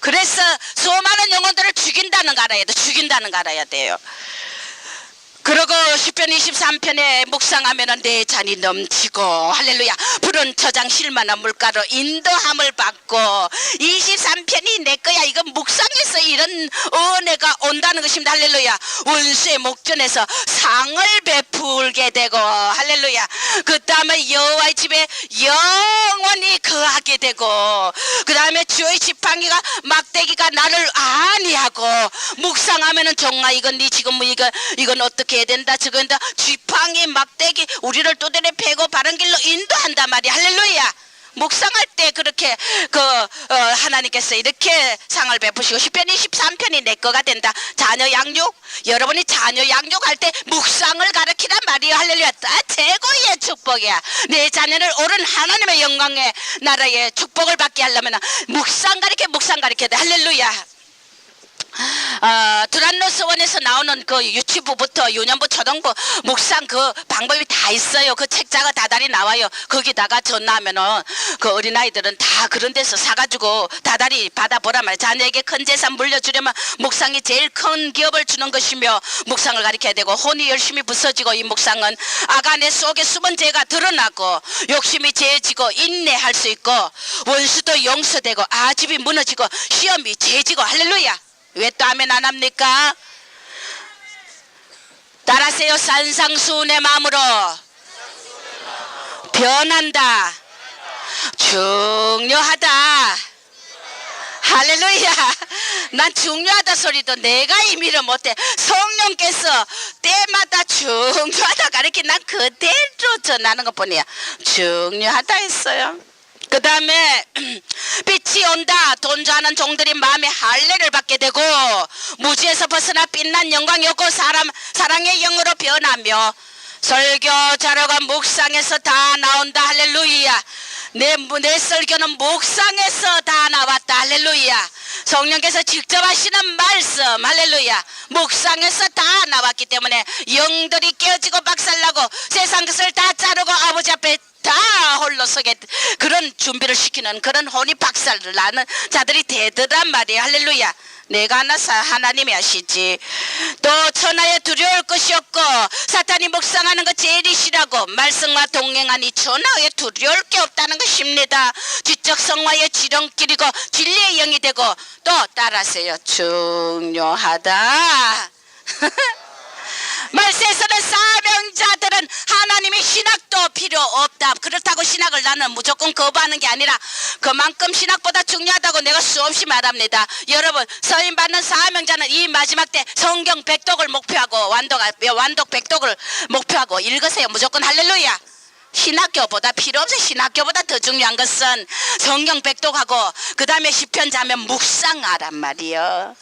그래서 수많은 영혼들을 죽인다는 거 알아야 돼요. 그리고 10편 23편에 묵상하면 내 잔이 넘치고 할렐루야 푸른 저장 실만한 물가로 인도함을 받고 23편이 내 거야. 이건 묵상에서 이런 은혜가 온다는 것입니다. 할렐루야. 원수의 목전에서 상을 베풀게 되고 할렐루야. 그 다음에 여호와의 집에 영원히 거하게 되고 그 다음에 주의 지팡이가 막대기가 나를 안위하고 묵상하면은 정말 이건 네 지금 뭐 이건 어떻게 해야 된다 저건 다 지팡이 막대기 우리를 또대로 패고 바른 길로 인도한단 말이야. 할렐루야. 묵상할 때 그렇게 하나님께서 이렇게 상을 베푸시고 10편 23편이 내 거가 된다. 자녀 양육 여러분이 자녀 양육할 때 묵상을 가르치란 말이에요. 할렐루야. 최고의 축복이야. 내 자녀를 옳은 하나님의 영광의 나라의 축복을 받게 하려면 묵상 가르쳐야 돼. 할렐루야. 드란노스원에서 나오는 그 유치부부터 유년부 초등부 묵상 그 방법이 다 있어요. 그 책자가 다달이 나와요. 거기다가 전화하면은 그 어린아이들은 다 그런 데서 사가지고 다달이 받아보란 말이에요. 자녀에게 큰 재산 물려주려면 묵상이 제일 큰 기업을 주는 것이며 묵상을 가르쳐야 되고 혼이 열심히 부서지고 이 묵상은 아가 내 속에 숨은 죄가 드러나고 욕심이 죄지고 인내할 수 있고 원수도 용서되고 아집이 무너지고 시험이 죄지고 할렐루야. 왜 또 아멘 안 합니까? 따라하세요. 산상수훈의 마음으로 변한다. 중요하다. 할렐루야. 난 중요하다 소리도 내가 의미를 못해. 성령께서 때마다 중요하다 가르치 난 그대로 전하는 것 뿐이야. 중요하다 했어요. 그 다음에 빛이 온다. 돈 좋아하는 종들이 마음의 할례를 받게 되고 무지에서 벗어나 빛난 영광이 없고 사랑의 영으로 변하며 설교 자료가 묵상에서 다 나온다. 할렐루야. 내 설교는 묵상에서 다 나왔다. 할렐루야. 성령께서 직접 하시는 말씀 할렐루야. 묵상에서 다 나왔기 때문에 영들이 깨어지고 박살나고 세상 것을 다 자르고 아버지 앞에 다 홀로 서게 그런 준비를 시키는 그런 혼이 박살을 나는 자들이 되더란 말이에요. 할렐루야. 내가 하나사 하나님이 하시지. 또 천하에 두려울 것이 없고 사탄이 묵상하는 것 제일이시라고 말씀과 동행하니 천하에 두려울 게 없다는 것입니다. 지적 성화의 지름길이고 진리의 영이 되고 또 따라하세요. 중요하다. 말세에서는 사명자들은 하나님의 신학도 필요 없다. 그렇다고 신학을 나는 무조건 거부하는 게 아니라 그만큼 신학보다 중요하다고 내가 수없이 말합니다. 여러분 서임 받는 사명자는 이 마지막 때 성경 백독을 목표하고 완독 백독을 목표하고 읽으세요. 무조건 할렐루야. 신학교보다 필요 없어요. 신학교보다 더 중요한 것은 성경 백독하고 그 다음에 시편 자면 묵상하란 말이요.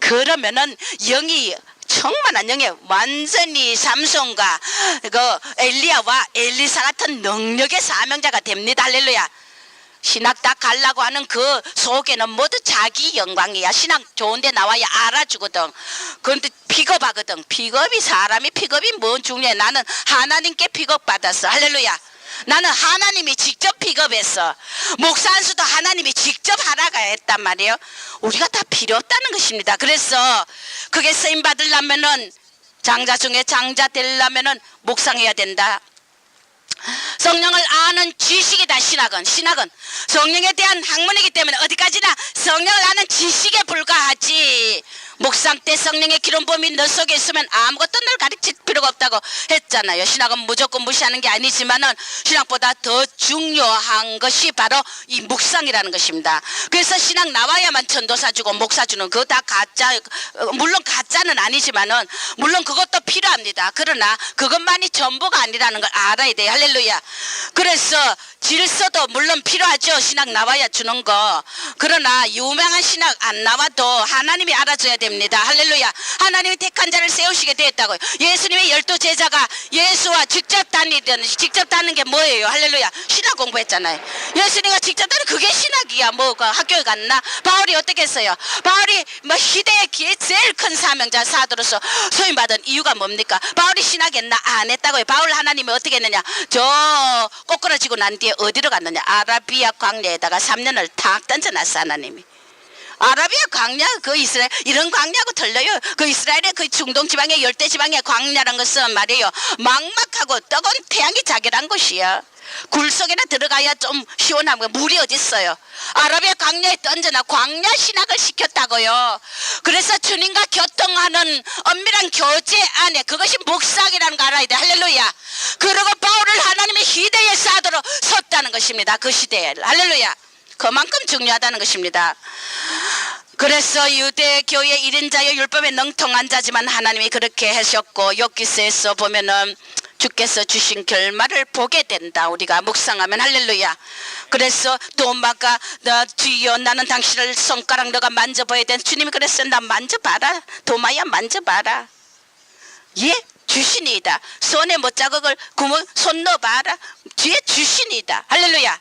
그러면은 영이 충만한 영에 완전히 삼손과 그 엘리야와 엘리사 같은 능력의 사명자가 됩니다. 할렐루야. 신학 다 가려고 하는 그 속에는 모두 자기 영광이야. 신학 좋은데 나와야 알아주거든. 그런데 픽업하거든. 사람이 픽업이 뭔 중요해. 나는 하나님께 픽업받았어. 할렐루야. 나는 하나님이 직접 픽업했어. 목사 안수도 하나님이 직접 하라가 했단 말이에요. 우리가 다 필요 없다는 것입니다. 그래서 그게 쓰임 받으려면은 장자 중에 장자 되려면은 묵상해야 된다. 성령을 아는 지식이다. 신학은 성령에 대한 학문이기 때문에 어디까지나 성령을 아는 지식에 불과하지. 묵상 때 성령의 기름 부음이 너 속에 있으면 아무것도 널 가르칠 필요가 없다고 했잖아요. 신학은 무조건 무시하는 게 아니지만은 신학보다 더 중요한 것이 바로 이 묵상이라는 것입니다. 그래서 신학 나와야만 전도사 주고 목사 주는 그거 다 가짜. 물론 가짜는 아니지만은 물론 그것도 필요합니다. 그러나 그것만이 전부가 아니라는 걸 알아야 돼요. 할렐루야. 그래서 질서도 물론 필요하죠. 신학 나와야 주는 거. 그러나 유명한 신학 안 나와도 하나님이 알아줘야 됩니다. 할렐루야. 하나님이 택한 자를 세우시게 되었다고요. 예수님의 12 제자가 예수와 직접 다는 게 뭐예요? 할렐루야. 신학 공부했잖아요. 예수님과 직접 다는 그게 신학이야. 뭐가 학교에 갔나? 바울이 어떻게 했어요? 바울이 뭐 시대의 제일 큰 사명자 사도로서 소임받은 이유가 뭡니까? 바울이 신학했나? 안 했다고요. 바울 하나님이 어떻게 했느냐? 저 꼬꾸라지고 난 뒤에 어디로 갔느냐? 아라비아 광야에다가 3년을 탁 던져놨어. 하나님이 아라비아 광야 그 이스라엘 이런 광야하고 틀려요. 그 이스라엘의 그 중동 지방의 열대 지방의 광야란 것은 말이에요. 막막하고 뜨거운 태양이 자결한 곳이야. 굴 속에나 들어가야 좀 시원한 거. 물이 어디 있어요? 아라비아 광야에 던져나 광야 신학을 시켰다고요. 그래서 주님과 교통하는 엄밀한 교제 안에 그것이 묵상이라는 거 알아야 돼. 할렐루야. 그리고 바울을 하나님의 희대에 쌓도록 섰다는 것입니다. 그 시대에. 할렐루야. 그만큼 중요하다는 것입니다. 그래서 유대 교회 1인자여 율법에 능통한 자지만 하나님이 그렇게 하셨고 욥기서에서 보면은 주께서 주신 결말을 보게 된다. 우리가 묵상하면 할렐루야. 그래서 도마가 주여 나는 당신을 손가락 너가 만져봐야 돼. 주님이 그랬어요. 나 만져봐라. 도마야 만져봐라. 예? 주신이다. 손에 못자국을 구멍 손 넣어봐라. 뒤에 주신이다. 할렐루야.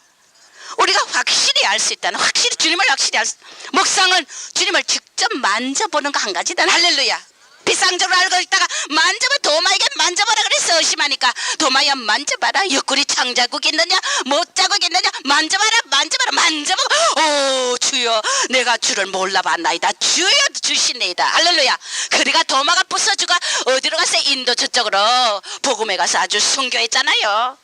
우리가 확실히 알 수 있다는 확실히 주님을 확실히 알 수 묵상은 주님을 직접 만져보는 거 한 가지다. 할렐루야. 비상적으로 알고 있다가 만져봐 도마에게 만져봐라 그래서 의심하니까 도마야 만져봐라. 옆구리 창자국 있느냐 못자국 있느냐 만져봐라 만져봐라 만져보고 오 주여 내가 주를 몰라봤나이다. 주여 주시네이다. 할렐루야. 그리가 도마가 부서지고 어디로 가서 인도 저쪽으로 복음에 가서 아주 순교했잖아요.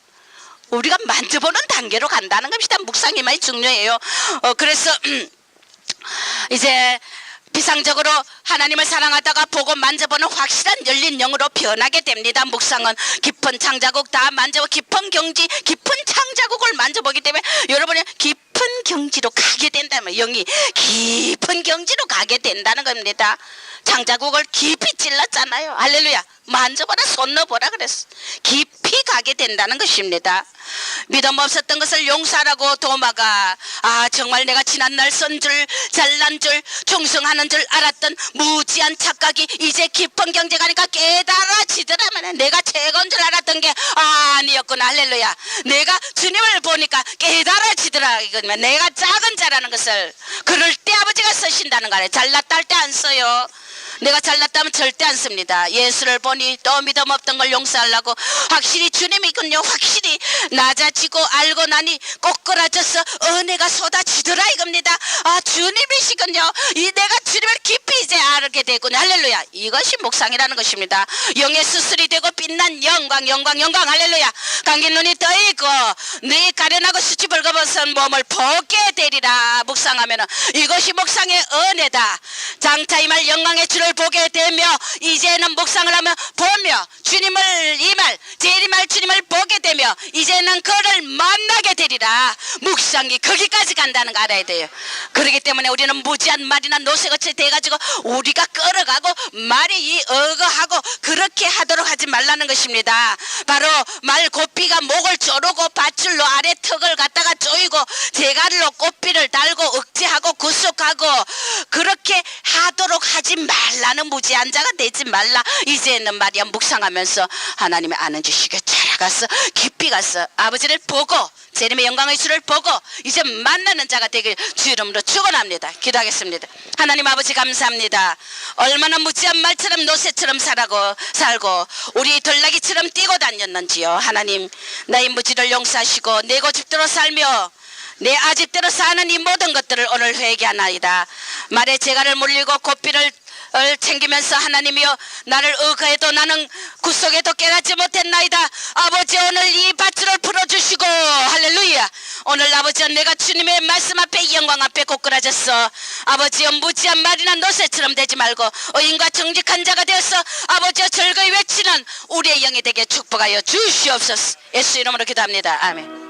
우리가 만져보는 단계로 간다는 겁니다. 묵상이 많이 중요해요. 그래서 이제 비상적으로 하나님을 사랑하다가 보고 만져보는 확실한 열린 영으로 변하게 됩니다. 묵상은 깊은 창자국 다 만져보고 깊은 경지 깊은 창자국을 만져보기 때문에 여러분이 깊은 경지로 가게 된다면 영이 깊은 경지로 가게 된다는 겁니다. 창자국을 깊이 찔렀잖아요. 할렐루야. 만져보라 손 넣어보라 그랬어. 깊이 가게 된다는 것입니다. 믿음 없었던 것을 용서하라고 도마가 정말 내가 지난날 선 줄 잘난 줄 충성하는 줄 알았던 무지한 착각이 이제 깊은 경제 가니까 깨달아지더라면 내가 최고인 줄 알았던 게 아니었구나. 할렐루야. 내가 주님을 보니까 깨달아지더라. 이거면 내가 작은 자라는 것을 그럴 때 아버지가 쓰신다는 거 아니에요. 잘났다 할 때 안 써요. 내가 잘났다면 절대 안 씁니다. 예수를 보니 또 믿음 없던 걸 용서하려고 확실히 주님이군요. 확실히 낮아지고 알고 나니 꼬꾸라져서 은혜가 쏟아지더라 이겁니다. 주님이시군요. 내가 주님을 깊이 이제 알게 되군요. 할렐루야. 이것이 묵상이라는 것입니다. 영의 수술이 되고 빛난 영광 영광 영광. 할렐루야. 감긴 눈이 떠있고 네 가련하고 수치 벌거벗은 몸을 보게 되리라. 묵상하면은 이것이 묵상의 은혜다. 장차 임할 영광의 주를 보게 되며 이제는 묵상을 하며 보며 주님을 이말 재림할 주님을 보게 되며 이제는 그를 만나게 되리라. 묵상이 거기까지 간다는 거 알아야 돼요. 그렇기 때문에 우리는 무지한 말이나 노새같이 돼가지고 우리가 끌어가고 말이 어거하고 그렇게 하도록 하지 말라는 것입니다. 바로 말 고삐가 목을 조르고 밧줄로 아래 턱을 갖다가 조이고 대가리로 고삐를 달고 억제하고 구속하고 그렇게 하도록 하지 말라는 무지한 자가 되지 말라. 이제는 말이야 묵상하면서 하나님의 아는 지식에 자라가서 깊이 가서 아버지를 보고 재림의 영광의 주를 보고 이제 만나는 자가 되길 주 이름으로 축원합니다. 기도하겠습니다. 하나님 아버지 감사합니다. 얼마나 무지한 말처럼 노새처럼 살고 우리 들나귀처럼 뛰고 다녔는지요. 하나님 나의 무지를 용서하시고 내 고집대로 살며 내 아집대로 사는 이 모든 것들을 오늘 회개하나이다. 말에 재갈을 물리고 고삐를 챙기면서 하나님이여 나를 의거해도 나는 구속에도 깨닫지 못했나이다. 아버지 오늘 이 밧줄을 풀어주시고 할렐루야. 오늘 아버지여 내가 주님의 말씀 앞에 영광 앞에 고꾸라졌어. 아버지여 무지한 말이나 노새처럼 되지 말고 의인과 정직한 자가 되어서 아버지여 즐거이 외치는 우리의 영이 되게 축복하여 주시옵소서. 예수 이름으로 기도합니다. 아멘.